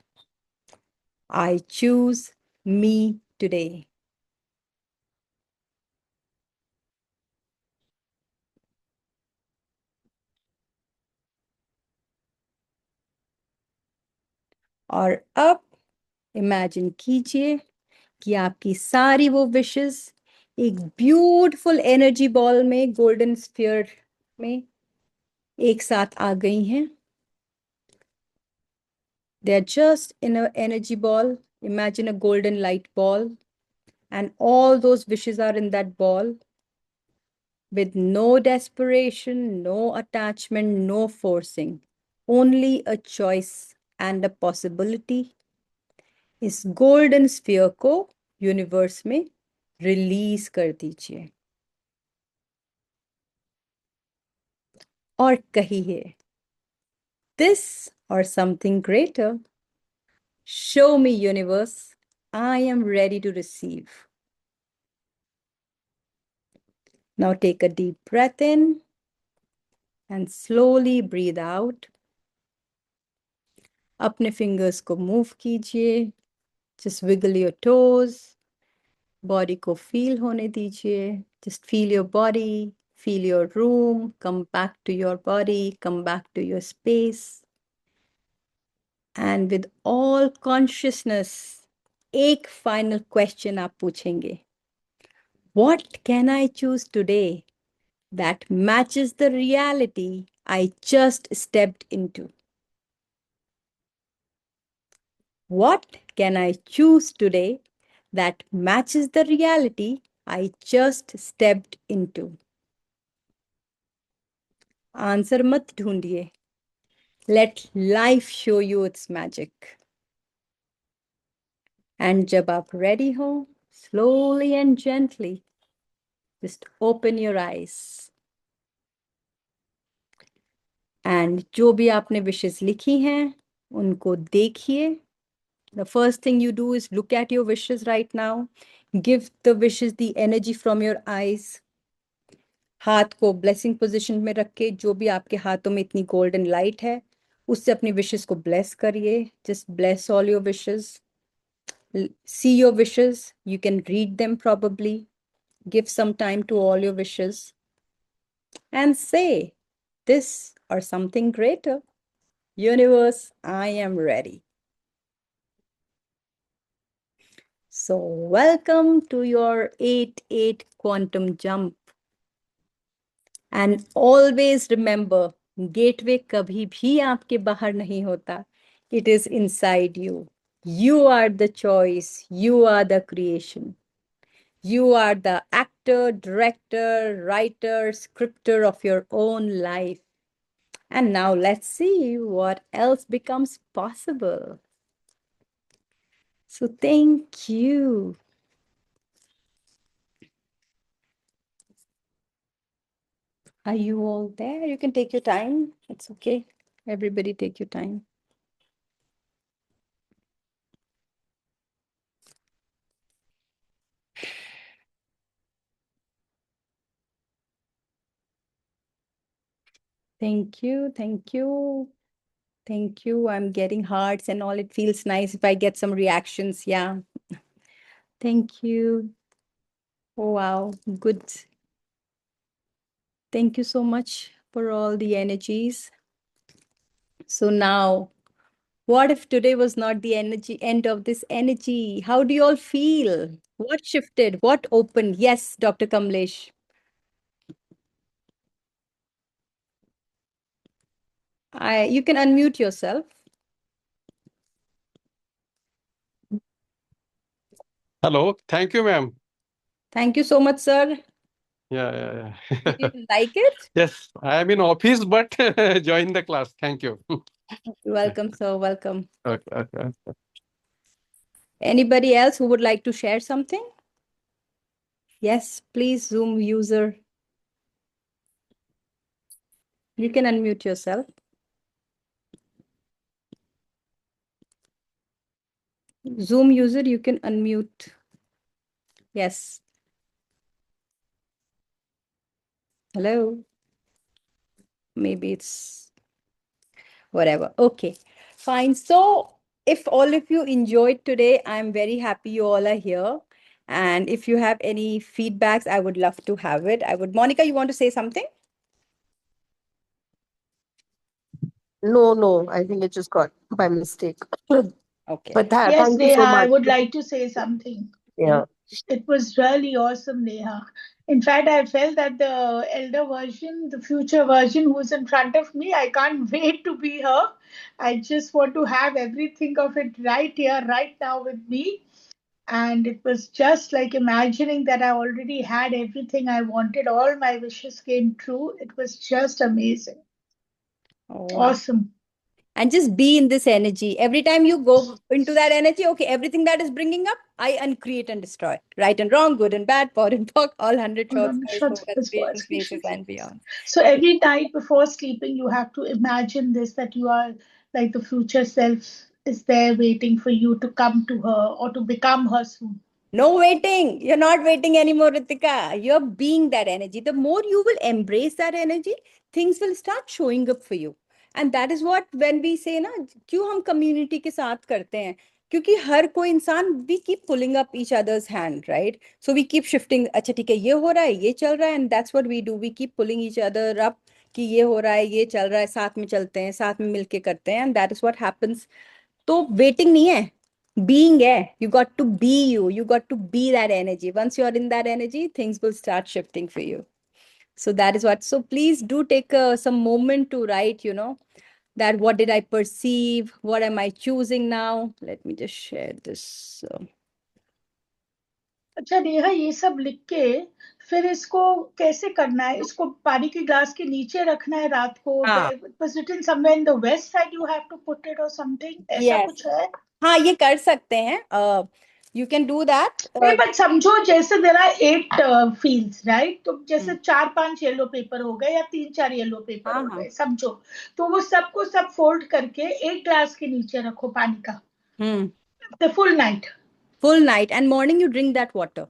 I choose me today. और अब imagine कीजिए कि आपकी सारी वो wishes एक beautiful energy ball में, golden sphere में एक साथ आ गई हैं. They are just in an energy ball. Imagine a golden light ball. And all those wishes are in that ball with no desperation, no attachment, no forcing. Only a choice and a possibility. इस golden sphere को universe में release कर दीजिए और कहिए, this or something greater, show me universe, I am ready to receive. Now take a deep breath in and slowly breathe out. अपने fingers को move कीजिए, just wiggle your toes, body को feel होने दीजिए, just feel your body, feel your room, come back to your body, come back to your space. And with all consciousness, एक final question आप पूछेंगे. What can I choose today that matches the reality I just stepped into? What can I choose today that matches the reality I just stepped into? Answer मत ढूंढिए. Let life show you its magic. And जब आप ready हो, slowly and gently, just open your eyes. And जो भी आपने wishes लिखी हैं, उनको देखिए. The first thing you do is look at your wishes right now. Give the wishes the energy from your eyes. हाथ को ब्लेसिंग पोजीशन में रख के जो भी आपके हाथों में इतनी गोल्डन लाइट है उससे अपनी विशेस को ब्लेस करिए. Just bless all your wishes. See your wishes. You can read them probably. Give some time to all your wishes and say this or something greater. Universe, I am ready. So welcome to your 8-8 quantum jump. And always remember, gateway कभी भी आपके बाहर नहीं होता. It is inside you. You are the choice. You are the creation. You are the actor, director, writer, scripter of your own life. And now let's see what else becomes possible. So thank you. Are you all there? You can take your time. It's okay. Everybody take your time. Thank you. Thank you. Thank you. I'm getting hearts and all. It feels nice if I get some reactions. Yeah. Thank you. Oh, wow. Good. Thank you so much for all the energies. So now, what if today was not the end of this energy? How do you all feel? What shifted? What opened? Yes, Dr. Kamlesh. You can unmute yourself. Hello. Thank you, ma'am. Thank you so much, sir. Yeah. Did you like it? Yes, I am in office, but join the class. Thank you. Welcome, sir. Welcome. Okay. Anybody else who would like to share something? Yes, please, Zoom user. You can unmute yourself. Zoom user, you can unmute. Yes. Hello. Maybe it's whatever. Okay, fine. So if all of you enjoyed today, I'm very happy you all are here. And if you have any feedbacks, I would love to have it. Monica, you want to say something? No, I think it just got by mistake. Okay. But Yes, thank you Neha, so I much. would like to say something. Yeah. It was really awesome, Neha. In fact, I felt that the elder version, the future version who's in front of me, I can't wait to be her. I just want to have everything of it right here, right now with me. And it was just like imagining that I already had everything I wanted. All my wishes came true. It was just amazing. Oh, wow. Awesome. And just be in this energy. Every time you go into that energy, okay, everything that is bringing up, I uncreate and destroy. Right and wrong, good and bad, POD and POC, all 100 short squares, Short focus, squares, creation, voice spaces, wishes. and beyond. So every night before sleeping, you have to imagine this, that you are like the future self is there waiting for you to come to her or to become her soon. No waiting. You're not waiting anymore, Ritika. You're being that energy. The more you will embrace that energy, things will start showing up for you. And that is what when we say ना क्यों हम community के साथ करते हैं क्योंकि हर कोई इंसान we keep pulling up each other's hand, right? So we keep shifting. अच्छा ठीक है ये हो रहा है ये चल रहा है and that's what we do. We keep pulling each other up कि ये हो रहा है ये चल रहा है साथ में चलते हैं साथ में मिलके करते हैं and that is what happens. तो waiting नहीं है. Being you got to be you got to be that energy. Once you're in that energy, things will start shifting for you. So that is what, so please do take some moment to write, that what did I perceive, what am I choosing now. Let me just share this. अच्छा नेहा, ये सब लिख के फिर इसको कैसे करना है? इसको पानी के ग्लास के नीचे रखना है रात को? हाँ Was it in somewhere in the west side you have to put it or something? ऐसा yes कुछ है? हाँ ये कर सकते हैं you can do that नहीं, बट समझो जैसे देयर आर 8 फील्ड्स, राइट? तो जैसे हम्म, 4-5 येलो पेपर हो गए या 3-4 येलो पेपर हाँ हो हाँ गए, समझो। तो वो सबको सब फोल्ड करके एक ग्लास के नीचे रखो पानी का, hmm the full night. full night and morning you drink that water.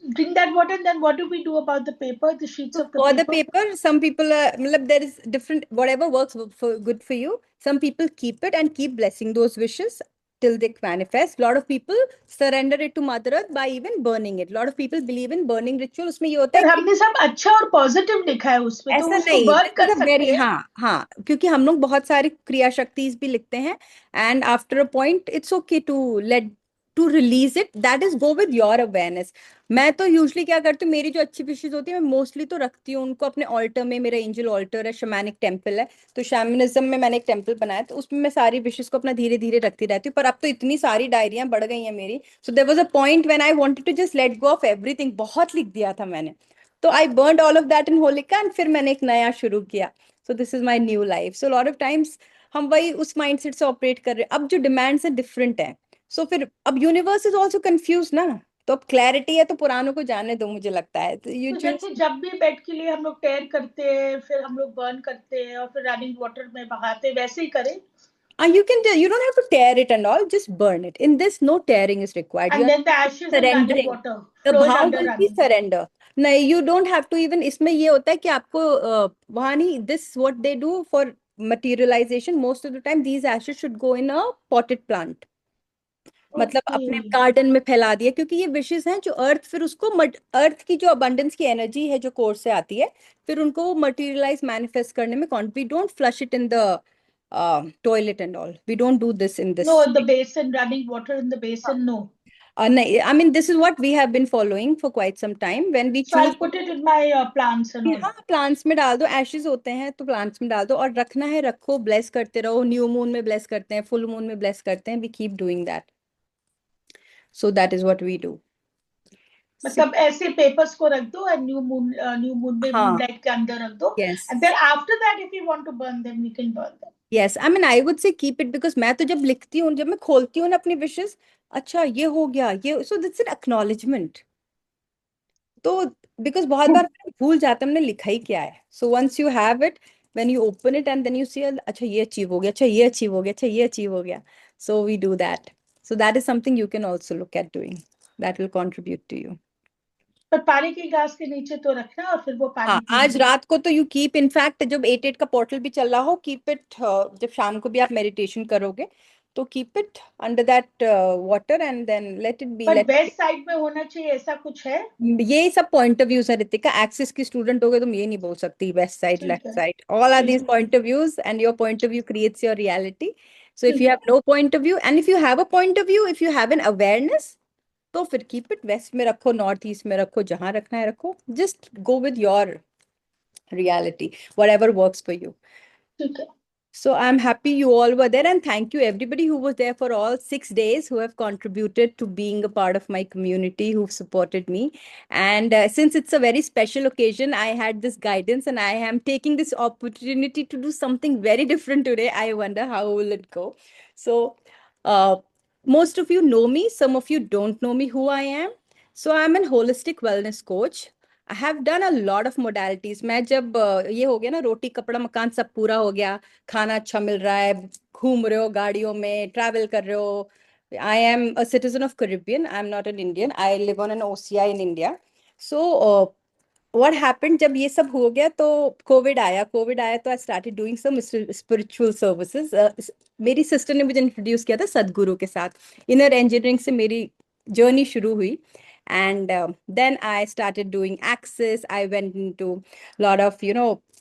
Drink that water, and then what do we do about the paper, the sheets So of the for the paper? paper, some people, matlab, there is different, whatever works for good for you. Some people keep it and keep blessing those wishes till they manifest. A lot of people surrender it to Mother Earth by even burning it. A lot of people believe in burning ritual. उसमें ये होता है पर कि हमने सब अच्छा और पॉजिटिव लिखा है उसमें, तो ऐसा उसको नहीं, बर्न this कर is a सकते very हैं। हाँ हाँ क्योंकि हम लोग बहुत सारी क्रिया शक्तिज भी लिखते हैं and after a point it's okay to release it, that is go with your awareness. मैं तो यूजली क्या करती हूँ, मेरी जो अच्छी विशेष होती है मैं मोस्टली तो रखती हूँ उनको अपने ऑल्टर में। मेरा एंजल ऑल्टर है, शैमानिक टेम्पल है, तो शैमनिज्म में मैंने एक टेम्पल बनाया, तो उसमें मैं सारी विशेष को अपना धीरे धीरे रखती रहती हूँ। पर अब तो इतनी सारी डायरियां बढ़ गई हैं मेरी, so there was a point when I wanted to just let go of everything, बहुत लिख दिया था मैंने, तो I burned all of that in Holika and फिर मैंने एक नया शुरू किया। So this is my new life. So lot of times हम वही उस माइंडसेट से ऑपरेट कर रहे हैं। अब जो डिमांड्स है डिफरेंट है, सो फिर अब यूनिवर्स इज आल्सो कंफ्यूज ना, तो अब क्लैरिटी है तो पुरानों को जाने दो, मुझे लगता है तो यू तो चूज। जैसे जब भी बेड के लिए हम लोग टेयर करते हैं, फिर हम लोग बर्न करते हैं और फिर रनिंग वाटर में बहाते हैं, वैसे ही करें? You can you don't have to tear it and all, just burn it. In this, no tearing is required. You and are then the ashes in running surrendering. Water The flows भाव under will be running. surrender. नहीं, you don't have to even, इसमें ये होता है कि आपको वहाँ नहीं, this what they do for materialization most of the time, these ashes should go in a potted plant. मतलब ओके। अपने गार्डन में फैला दिया, क्योंकि ये विशेस हैं जो अर्थ फिर उसको अर्थ की जो अबंडेंस की एनर्जी है जो कोर्स से आती है, फिर उनको मटेरियलाइज मैनिफेस्ट करने में कौन, we don't flush it in the toilet and all, we don't do this in no, this. The basin, running water in the basin, no. नहीं, I mean this is what we have been following for quite some time when we So I'll choose। put it in my plants and all. हाँ plants में डाल दो, ashes होते हैं तो plants में डाल दो, और रखना है रखो, ब्लेस करते रहो। न्यू मून में ब्लेस करते हैं, फुल मून में ब्लेस करते हैं, we keep doing that. So that is what we do. मतलब ऐसे पेपर्स को रख दो एंड न्यू मून में हाँ मूनलाइट के अंदर रख दो, yes and then after that if you want to burn them we can burn them. Yes, I mean I would say keep it, because मैं तो जब लिखती हूँ, जब मैं खोलती हूँ ना अपनी विशेस, अच्छा ये हो गया ये, सो दिट्स एन एक्नॉलेजमेंट। तो बिकॉज बहुत बार भूल जाते हैं हमने लिखा ही क्या है, so once you have it, when you open it and then you see, अच्छा ये अचीव हो गया, अच्छा ये अचीव हो गया, अच्छा ये अचीव हो गया, so we do that. So that is something you can also look at doing, that will contribute to you. पर पानी के ग्लास के नीचे तो रखना और फिर वो हाँ पानी आज पीना। रात को तो यू कीप, इनफैक्ट जब 8-8 का पोर्टल भी चल रहा हो, कीप इट, जब शाम को भी आप मेडिटेशन करोगे तो keep it under that water and then let it be, but let. West side में होना चाहिए, ऐसा कुछ है? ये सब पॉइंट ऑफ व्यूज है रितिका, एक्सिस की स्टूडेंट हो गए तुम, ये नहीं बोल सकती वेस्ट साइड ठीक लेफ्ट है, साइड, ऑल आर ठीक दीज है, point of views and your point of view creates your reality. So if ठीक यू है। Have no point of view and if you have a point of view, if you have an awareness, तो फिर keep it waste में रखो, north east में रखो, जहां रखना है रखो, just go with your reality, whatever works for you. ठीक है। So I'm happy you all were there, and thank you everybody who was there for all 6 days, who have contributed to being a part of my community, who've supported me. And since it's a very special occasion, I had this guidance, and I am taking this opportunity to do something very different today. I wonder how will it go. So uh, most of you know me, some of you don't know me who I am. So I'm an holistic wellness coach. I have done a lot of modalities. मैं जब ये हो गया ना, रोटी कपड़ा मकान सब पूरा हो गया, खाना अच्छा मिल रहा है, घूम रहे हो गाड़ियों में, ट्रैवल कर रहे हो. I am a citizen of Caribbean. I'm not an Indian. I live on an OCI in India. So what happened जब ये सब हो गया, तो कोविड आया तो I started doing some spiritual services. मेरी सिस्टर ने मुझे इंट्रोड्यूस किया था सदगुरु के साथ. इनर इंजीनियरिंग से मेरी जर्नी शुरू हुई. And then I started doing Axis. I went into lot of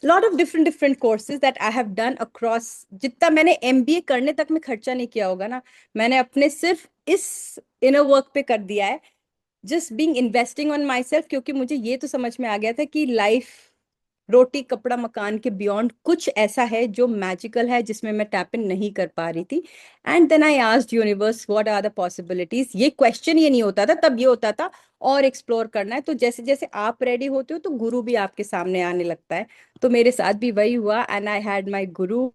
lot of different courses that I have done across. जितना मैंने MBA करने तक में खर्चा नहीं किया होगा ना, मैंने अपने सिर्फ इस इनर वर्क पे कर दिया है. Just being investing on my self, क्योंकि मुझे ये तो समझ में आ गया था कि लाइफ रोटी कपड़ा मकान के बियॉन्ड कुछ ऐसा है जो मैजिकल है, जिसमें मैं टैप इन नहीं कर पा रही थी. And then I asked universe what are the possibilities. ये क्वेश्चन ये नहीं होता था तब, ये होता था और एक्सप्लोर करना है. तो जैसे जैसे आप रेडी होते हो तो गुरु भी आपके सामने आने लगता है. तो मेरे साथ भी वही हुआ, and I had my Guru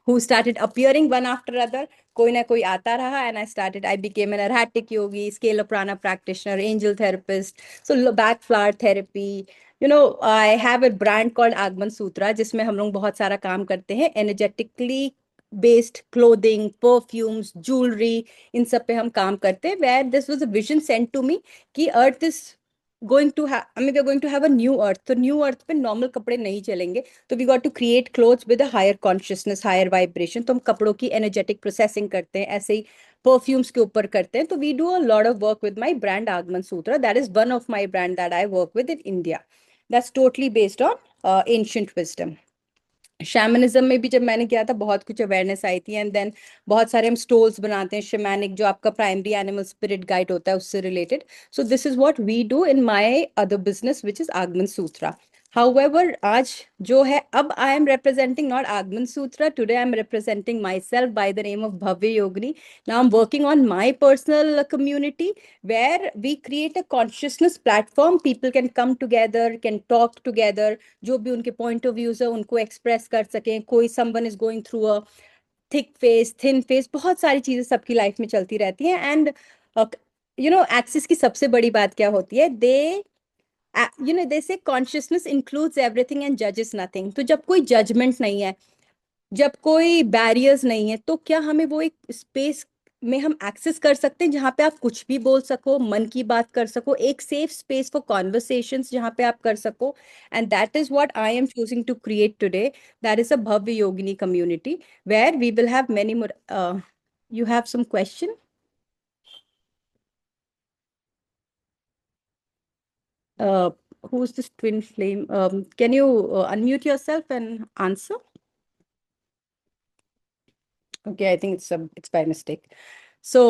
who started appearing one after other. कोई ना कोई आता रहा, and I became an erratic yogi, scale prana practitioner, angel therapist, so back flower therapy. I have a brand called Agman Sutra, जिसमें हम लोग बहुत सारा काम करते हैं. energetically based clothing, perfumes, jewelry, इन सब पे हम काम करते हैं. Where this was a vision sent to me कि earth is going to have, I mean, we're going to have a new earth. तो new earth पे normal कपड़े नहीं चलेंगे. तो we got to create clothes with a higher consciousness, higher vibration. तो हम कपड़ों की एनर्जेटिक प्रोसेसिंग करते हैं, ऐसे ही परफ्यूम्स के ऊपर करते हैं. तो we do a lot of work with my brand Agaman Sutra. That is one of my brand that I work with in India. That's totally based on ancient wisdom. Shamanism में भी जब मैंने किया था, बहुत कुछ अवेयरनेस आई थी. एंड देन बहुत सारे हम स्टोल्स बनाते हैं शैमानिक, जो आपका प्राइमरी एनिमल स्पिरिट गाइड होता है उससे related. So this is what we do in my other business which is Agaman Sutra. However, आज जो है, अब I am representing not Agman Sutra. Today I am representing myself by the name of Bhavya Yogini. Now I'm working on my personal community where we create a consciousness platform. People can come together, can talk together. जो भी उनके point of views है उनको express कर सकें. कोई someone is going through a thick phase, thin phase, बहुत सारी चीजें सबकी लाइफ में चलती रहती हैं. एंड एक्सिस की सबसे बड़ी बात क्या होती है, they say consciousness includes everything and judges nothing. तो जब कोई जजमेंट नहीं है, जब कोई बैरियर्स नहीं है, तो क्या हमें वो एक स्पेस में हम एक्सेस कर सकते हैं जहां पे आप कुछ भी बोल सको, मन की बात कर सको, एक सेफ स्पेस फॉर कॉन्वर्सेशंस जहां पे आप कर सको. And that is what I am choosing to create today. That is a Bhavya Yogini community where we will have many more. You have some question? Who's this twin flame? Can you unmute yourself and answer? Okay, I think it's by mistake. So,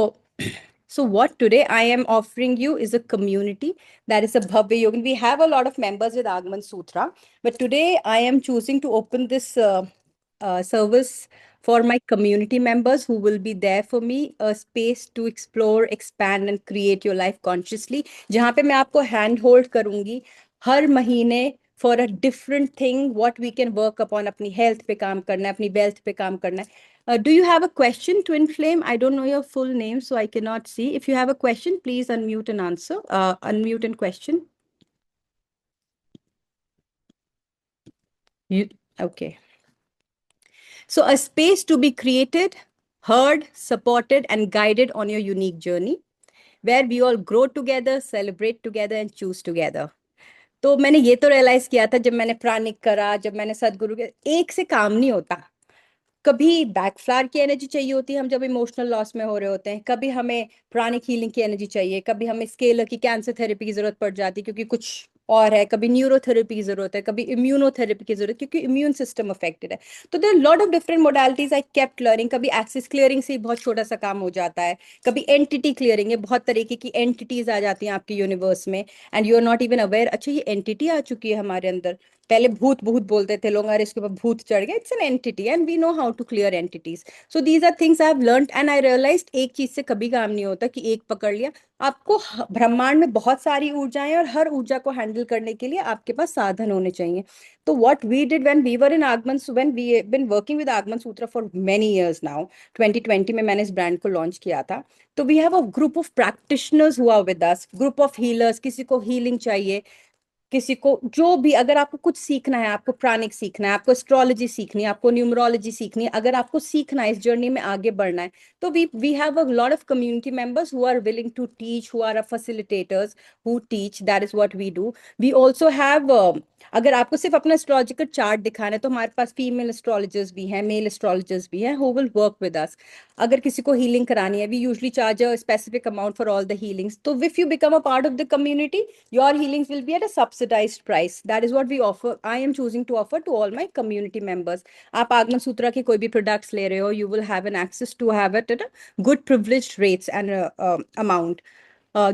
so what today I am offering you is a community that is a Bhavya Yoga. We have a lot of members with Agman Sutra, but today I am choosing to open this service for my community members who will be there for me, a space to explore, expand and create your life consciously. जहाँ पे मैं आपको hand hold करूँगी हर महीने for a different thing, what we can work upon. अपनी health पे काम करना है, अपनी wealth पे काम करना है. Do you have a question, Twin Flame? I don't know your full name, so I cannot see. If you have a question, please unmute and answer. Unmute and question. Okay. So a space to be created, heard, supported, and guided on your unique journey, where we all grow together, celebrate together, and choose together. तो मैंने ये तो realise किया था जब मैंने प्राणिक करा, जब मैंने सदगुरु के, एक से काम नहीं होता. कभी बैकफ्लावर की एनर्जी चाहिए होती है हम जब इमोशनल लॉस में हो रहे होते हैं, कभी हमें प्राणिक हीलिंग की एनर्जी चाहिए, कभी हमें स्केलर की कैंसर थेरेपी की जरूरत पड़ जाती है क्योंकि कुछ और है, कभी न्यूरोथेरेपी की जरूरत है, कभी इम्यूनोथेरेपी की जरूरत क्योंकि इम्यून सिस्टम अफेक्टेड है. तो there are lot of different modalities I kept learning. कभी एक्सिस क्लियरिंग से बहुत छोटा सा काम हो जाता है, कभी एंटिटी क्लियरिंग है, बहुत तरीके की एंटिटीज आ जाती हैं आपके यूनिवर्स में and you are not even aware, अच्छा ये एंटिटी आ चुकी है हमारे अंदर. पहले भूत भूत बोलते थे लोग, अरे इसके ऊपर भूत चढ़ गया, it's an entity and we know how to clear entities. So these are things I have learned and I realized एक चीज से कभी काम नहीं होता कि एक पकड़ लिया. आपको ब्रह्मांड में बहुत सारी ऊर्जाएं और हर ऊर्जा को हैंडल करने के लिए आपके पास साधन होने चाहिए. तो what we did when we were in Agaman, when we been working with Agaman Sutra for many years now, 2020 में मैंने इस ब्रांड को लॉन्च किया था. तो we have a group of practitioners who are with us, group of healers. किसी को healing चाहिए, किसी को जो भी, अगर आपको कुछ सीखना है, आपको प्राणिक सीखना है, आपको एस्ट्रोलॉजी सीखनी है, आपको न्यूमरोलॉजी सीखनी है, अगर आपको सीखना है, इस जर्नी में आगे बढ़ना है, तो we have a lot of community members who are willing to teach, who are a facilitators who teach. That is what we do. We also have, अगर आपको सिर्फ अपना एस्ट्रोलॉजिकल चार्ट दिखाना है तो हमारे पास फीमेल एस्ट्रोलॉजर्स भी हैं, मेल एस्ट्रोलॉजर्स भी हैं who will work with us. अगर किसी को हीलिंग करानी है, we usually charge a specific amount for all the healings. तो if you become a part of the community, your healings will be at a subsidized price. That is what we offer. I am choosing to offer to all my community members. आप आगमन सूत्रा के कोई भी products ले रहे हो, you will have an access to have it at a good privileged rates and amount.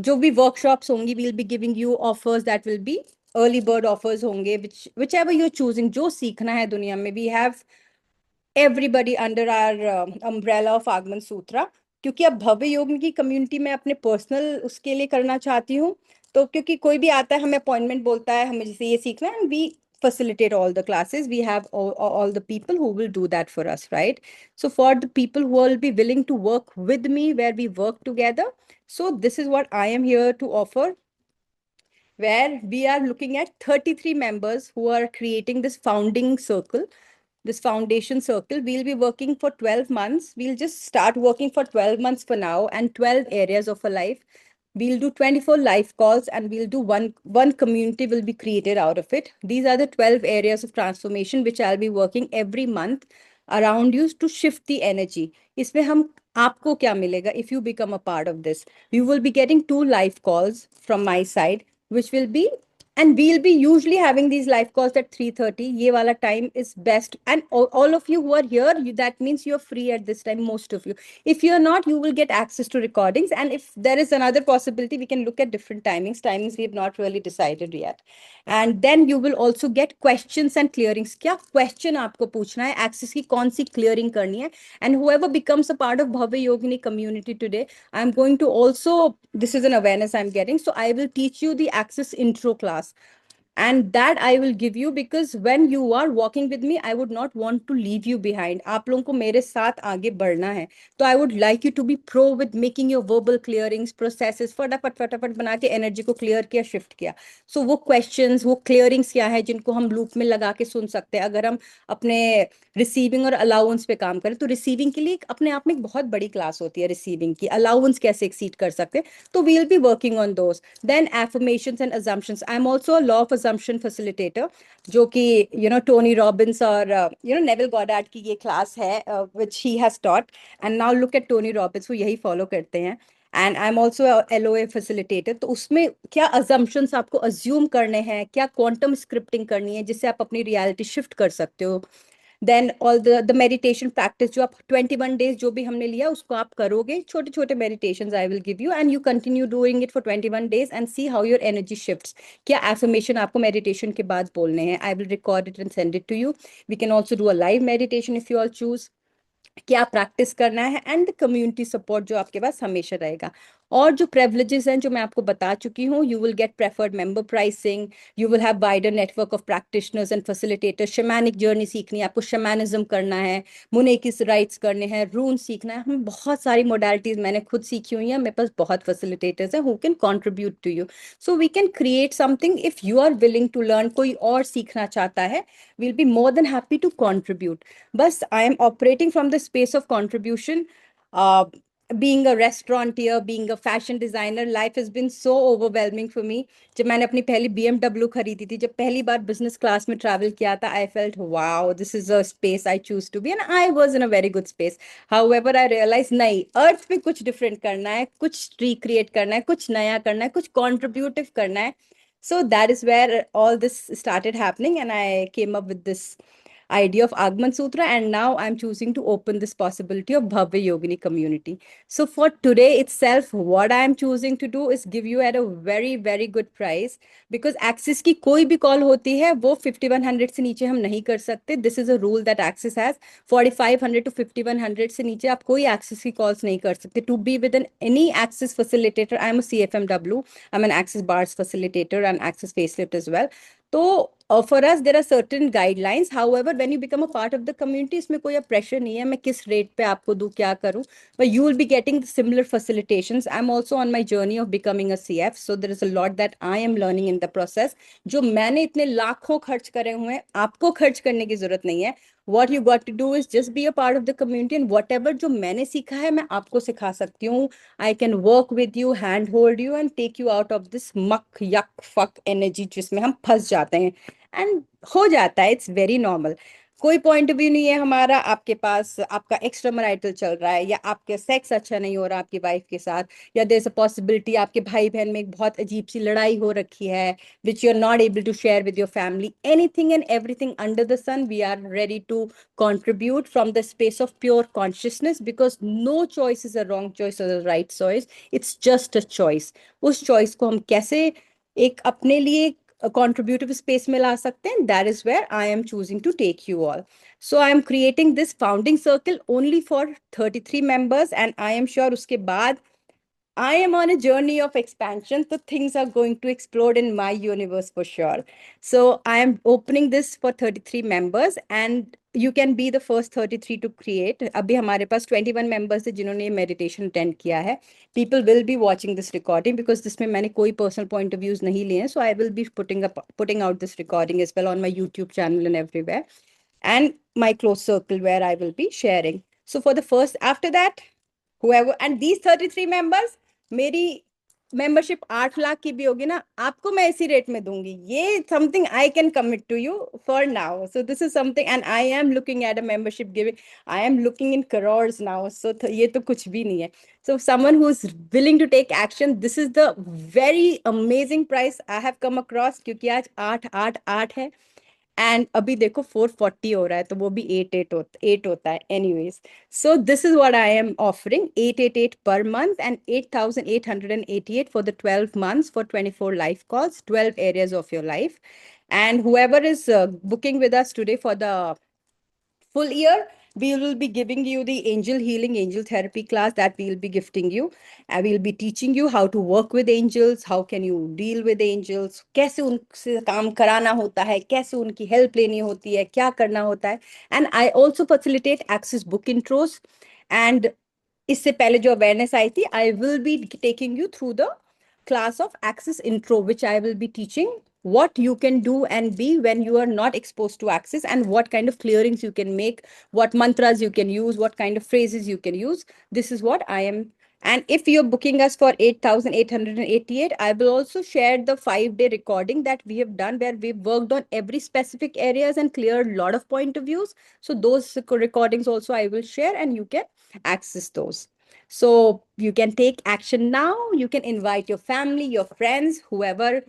जो भी workshops होंगी, we'll be giving you offers that will be early bird offers होंगे, whichever you're choosing. जो सीखना है दुनिया में, we have everybody under our umbrella of आगमन सूत्रा. क्योंकि अब भव्य योग की कम्युनिटी में अपने पर्सनल उसके लिए करना चाहती हूँ. तो क्योंकि कोई भी आता है, हमें अपॉइंटमेंट बोलता है, हमें जैसे ये सीखना है, and we facilitate all the classes. We have all the people who will do that for us, right? So for the people who will be willing to work with me, where we work together, so this is what I am here to offer, where we are looking at 33 members who are creating this founding circle, this foundation circle. We'll be working for 12 months. We'll just start working for 12 months for now, and 12 areas of a life. We'll do 24 live calls, and we'll do one community will be created out of it. These are the 12 areas of transformation which I'll be working every month around you to shift the energy. इसमें हम आपको क्या मिलेगा if you become a part of this? You will be getting 2 live calls from my side, which will be, and we'll be usually having these live calls at 3:30. Ye wala time is best. And all of you who are here, that means you're free at this time, most of you. If you're not, you will get access to recordings. And if there is another possibility, we can look at different timings. Timings we have not really decided yet. And then you will also get questions and clearings. Kya question aapko पूछना है, access की कौन सी clearing करनी है. And whoever becomes a part of Bhavya Yogini community today, I'm going to also, this is an awareness I'm getting, so I will teach you the Access intro class. And that I will give you, because when you are walking with me, I would not want to leave you behind. आप लोगों को मेरे साथ आगे बढ़ना है. तो I would like you to be pro with making your verbal clearings, processes, फटाफट फटाफट बना के energy को clear किया, shift किया. So वो questions, वो clearings क्या है जिनको हम loop में लगा के सुन सकते हैं. अगर हम अपने receiving और allowance पे काम करें, तो receiving के लिए अपने आप में एक बहुत बड़ी class होती है receiving की. Allowance कैसे exceed कर सकते हैं, तो we'll be working on those. Then affirmations and assumptions. I'm also a law of assumption facilitator, जो कि Tony Robbins और Neville Goddard की ये class है, which he has taught. And now look at Tony Robbins, वो यही follow करते हैं. And I'm also a LOA facilitator. तो उसमें क्या assumptions आपको assume करने हैं, क्या quantum scripting करनी है जिससे आप अपनी reality shift कर सकते हो. Then all the meditation practice, जो आप 21 days जो भी हमने लिया उसको आप करोगे, छोटे छोटे meditations I will give you, and you continue doing it for 21 days and see how your energy shifts. क्या affirmation आपको meditation के बाद बोलने हैं, I will record it and send it to you. We can also do a live meditation if you all choose. क्या practice करना है, and community support जो आपके पास हमेशा रहेगा. और जो प्रिविलेजेस हैं जो मैं आपको बता चुकी हूँ, you will get preferred member pricing, you will have wider network of practitioners and facilitators. Shamanic journey सीखनी है आपको, शैमानिज्म करना है, मुनेकिस राइट्स करने हैं, रून सीखना है, हमें बहुत सारी मोडालिटीज मैंने खुद सीखी हुई हैं. मेरे पास बहुत फैसिलिटेटर्स हैं who can contribute to you. So we can create something if you are willing to learn. कोई और सीखना चाहता है, we'll be more than happy to contribute. Bas, I am operating from the space of contribution. Being a restaurateur, being a fashion designer, life has been so overwhelming for me. जब मैंने अपनी पहली BMW खरीदी थी, जब पहली बार business class में travel किया था, I felt, wow, this is a space I choose to be, and I was in a very good space. However, I realized, नहीं, earth पे कुछ different करना है, कुछ recreate करना है, कुछ नया करना है, कुछ contributive करना है. So that is where all this started happening, and I came up with this idea of Agman Sutra, and now I'm choosing to open this possibility of Bhavya Yogini community. So for today itself, what I'm choosing to do is give you at a very, very good price, because Axis की कोई भी call होती है वो 5100 से नीचे हम नहीं कर सकते. This is a rule that Axis has. 4500 to 5100 से नीचे आप कोई Axis की calls नहीं कर सकते. To be within any Axis facilitator, I'm a CFMW, I'm an Axis Bars facilitator and Axis facelift as well. So for us, there are certain guidelines. However, when you become a part of the community, इसमें कोई pressure नहीं है मैं किस rate पे आपको दूँ क्या करूँ, but you will be getting similar facilitations. I'm also on my journey of becoming a CF, so there is a lot that I am learning in the process. जो मैंने इतने लाखों खर्च करे हुए हैं, आपको खर्च करने की जरूरत नहीं है. What you got to do is just be a part of the community, and whatever जो मैंने सीखा है मैं आपको सिखा सकती हूँ. I can work with you, hand hold you and take you out of this muck, yuck, fuck energy जिसमें हम फंस जाते हैं. And हो जाता है, it's very normal. कोई पॉइंट ऑफ व्यू नहीं है हमारा, आपके पास आपका एक्स्ट्रा मैरिटल चल रहा है, या आपके सेक्स अच्छा नहीं हो रहा आपकी वाइफ के साथ, या देयर इज अ पॉसिबिलिटी आपके भाई बहन में एक बहुत अजीब सी लड़ाई हो रखी है which you are not able to share with your family. Anything and everything under the sun, we are ready to contribute from the space of pure consciousness, because no choice is a wrong choice or a right choice. It's just a choice. उस choice को हम कैसे एक अपने लिए contributive space में ला सकते हैं, that is where I am choosing to take you all. So I am creating this founding circle only for 33 members, and I am sure उसके बाद I am on a journey of expansion, so things are going to explode in my universe for sure. So I am opening this for 33 members, and you can be the first 33 to create. अभी हमारे पास 21 members है जिन्होंने meditation attend किया है. People will be watching this recording because जिसमें मैंने कोई personal point of views नहीं लिए हैं. So I will be putting out this recording as well on my YouTube channel and everywhere, and my close circle where I will be sharing. So for the first, after that, whoever, and these 33 members, मेरी membership 8 lakh की भी होगी ना, आपको मैं इसी rate में दूंगी. ये something I can commit to you for now. So this is something, and I am looking at a membership giving, I am looking in crores now. So ये तो कुछ भी नहीं है. So someone who is willing to take action, this is the very amazing price I have come across, क्योंकि आज 8 है, and अभी देखो 440 हो रहा है, तो वो भी 8 होता है anyways. So this is what I am offering, 888 per month and 8888 for the 12 months for 24 live calls, 12 areas of your life. And whoever is booking with us today for the full year, we will be giving you the angel healing, angel therapy class that we will be gifting you. And we'll be teaching you how to work with angels, how can you deal with angels, कैसे उनसे काम कराना होता है, कैसे उनकी help लेनी होती है, क्या करना होता है. And I also facilitate Access book intros. And इससे पहले जो awareness आई थी, I will be taking you through the class of Access intro, which I will be teaching what you can do and be when you are not exposed to Access, and what kind of clearings you can make, what mantras you can use, what kind of phrases you can use. This is what I am. And if you're booking us for 8,888, I will also share the 5-day recording that we have done, where we've worked on every specific areas and cleared a lot of point of views. So those recordings also I will share, and you can access those. So you can take action now. You can invite your family, your friends, whoever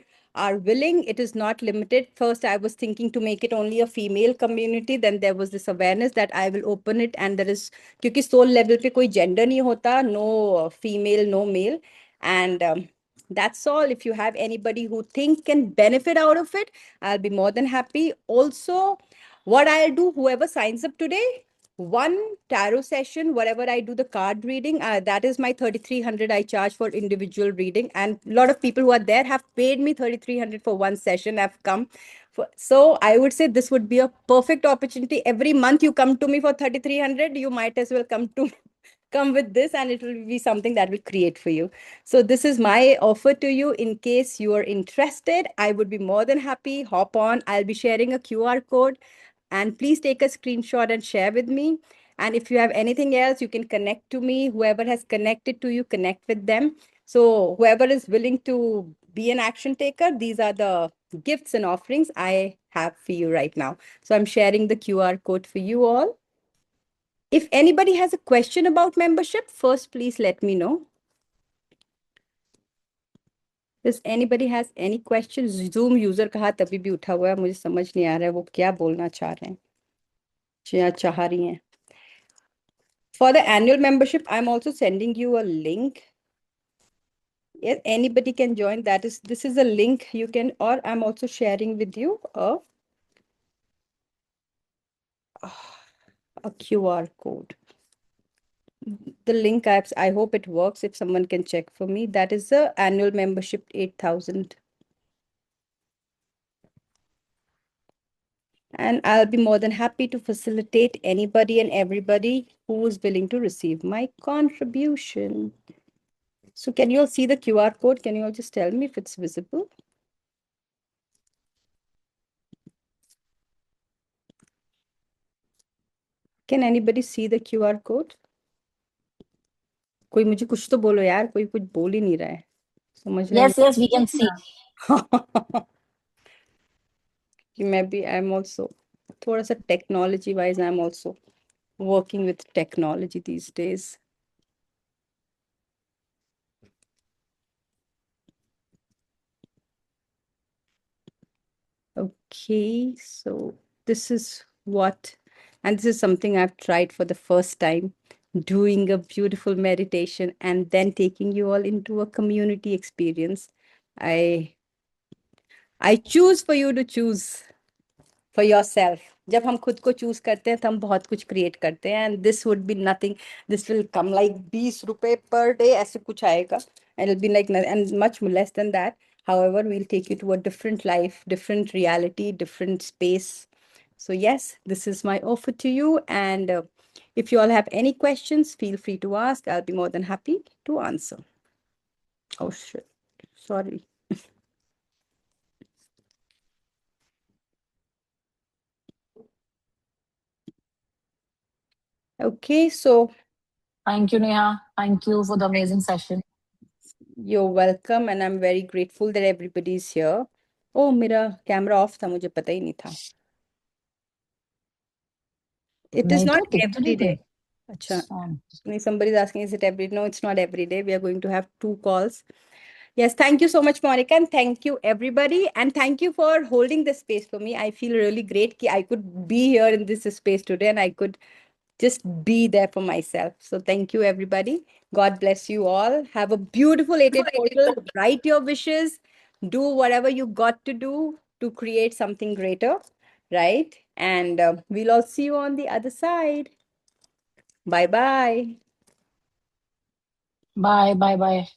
are willing. It is not limited. First, I was thinking to make it only a female community. Then there was this awareness that I will open it, and there is, क्योंकि soul level पे कोई gender नहीं होता, no female, no male. And that's all. If you have anybody who think can benefit out of it, I'll be more than happy. Also, what I'll do, whoever signs up today, one tarot session, whatever I do the card reading, that is my 3,300 I charge for individual reading. And a lot of people who are there have paid me 3,300 for one session. I've come for, so I would say this would be a perfect opportunity. Every month you come to me for 3,300, you might as well come with this, and it will be something that will create for you. So this is my offer to you. In case you are interested, I would be more than happy. Hop on. I'll be sharing a QR code, and please take a screenshot and share with me. And if you have anything else, you can connect to me. Whoever has connected to you, connect with them. So whoever is willing to be an action taker, these are the gifts and offerings I have for you right now. So I'm sharing the QR code for you all. If anybody has a question about membership, first please let me know. Does anybody has any questions? Zoom user का हाथ अभी भी उठा हुआ है, मुझे समझ नहीं आ रहा है वो क्या बोलना चाह रहे हैं. चाह रही हैं. For the annual membership, I'm also sending you a link. Yes, anybody can join. This is a link you can, or I'm also sharing with you a QR code. The link I hope it works. If someone can check for me, that is the annual membership 8,000. And I'll be more than happy to facilitate anybody and everybody who is willing to receive my contribution. So can you all see the QR code? Can you all just tell me if it's visible? Can anybody see the QR code? कोई मुझे कुछ तो बोलो यार, कोई कुछ बोल ही नहीं रहा है. समझ रहे Yes, we can see. कि मैं भी I'm also थोड़ा सा technology wise I'm also working with technology these days. Okay, so this is what, and this is something I've tried for the first time, doing a beautiful meditation and then taking you all into a community experience. I choose for you to choose for yourself. जब हम खुद को choose करते हैं तो हम बहुत कुछ क्रिएट करते हैं, and this would be nothing. This will come like 20 रुपए per day, ऐसे कुछ आएगा, and it'll be like, and much less than that. However, we'll take you to a different life, different reality, different space. So yes, this is my offer to you, and if you all have any questions, feel free to ask. I'll be more than happy to answer. Oh shit, sorry. Okay, so Thank you, Neha. Thank you for the amazing session. you're welcome, and I'm very grateful that everybody's here. Oh, मेरा camera off था, मुझे पता ही नहीं था. It is नहीं not तो दिख तो every नहीं day. थी. अच्छा. हाँ. Somebody's asking, is it every? No, it's not every day. We are going to have 2 calls. Yes, thank you so much, Monica, and thank you, everybody. And thank you for holding this space for me. I feel really great that I could be here in this space today, and I could just be there for myself. So thank you, everybody. God bless you all. Have a beautiful 88 portal. Write your wishes. Do whatever you got to do to create something greater, right? And we'll all see you on the other side. Bye-bye. Bye.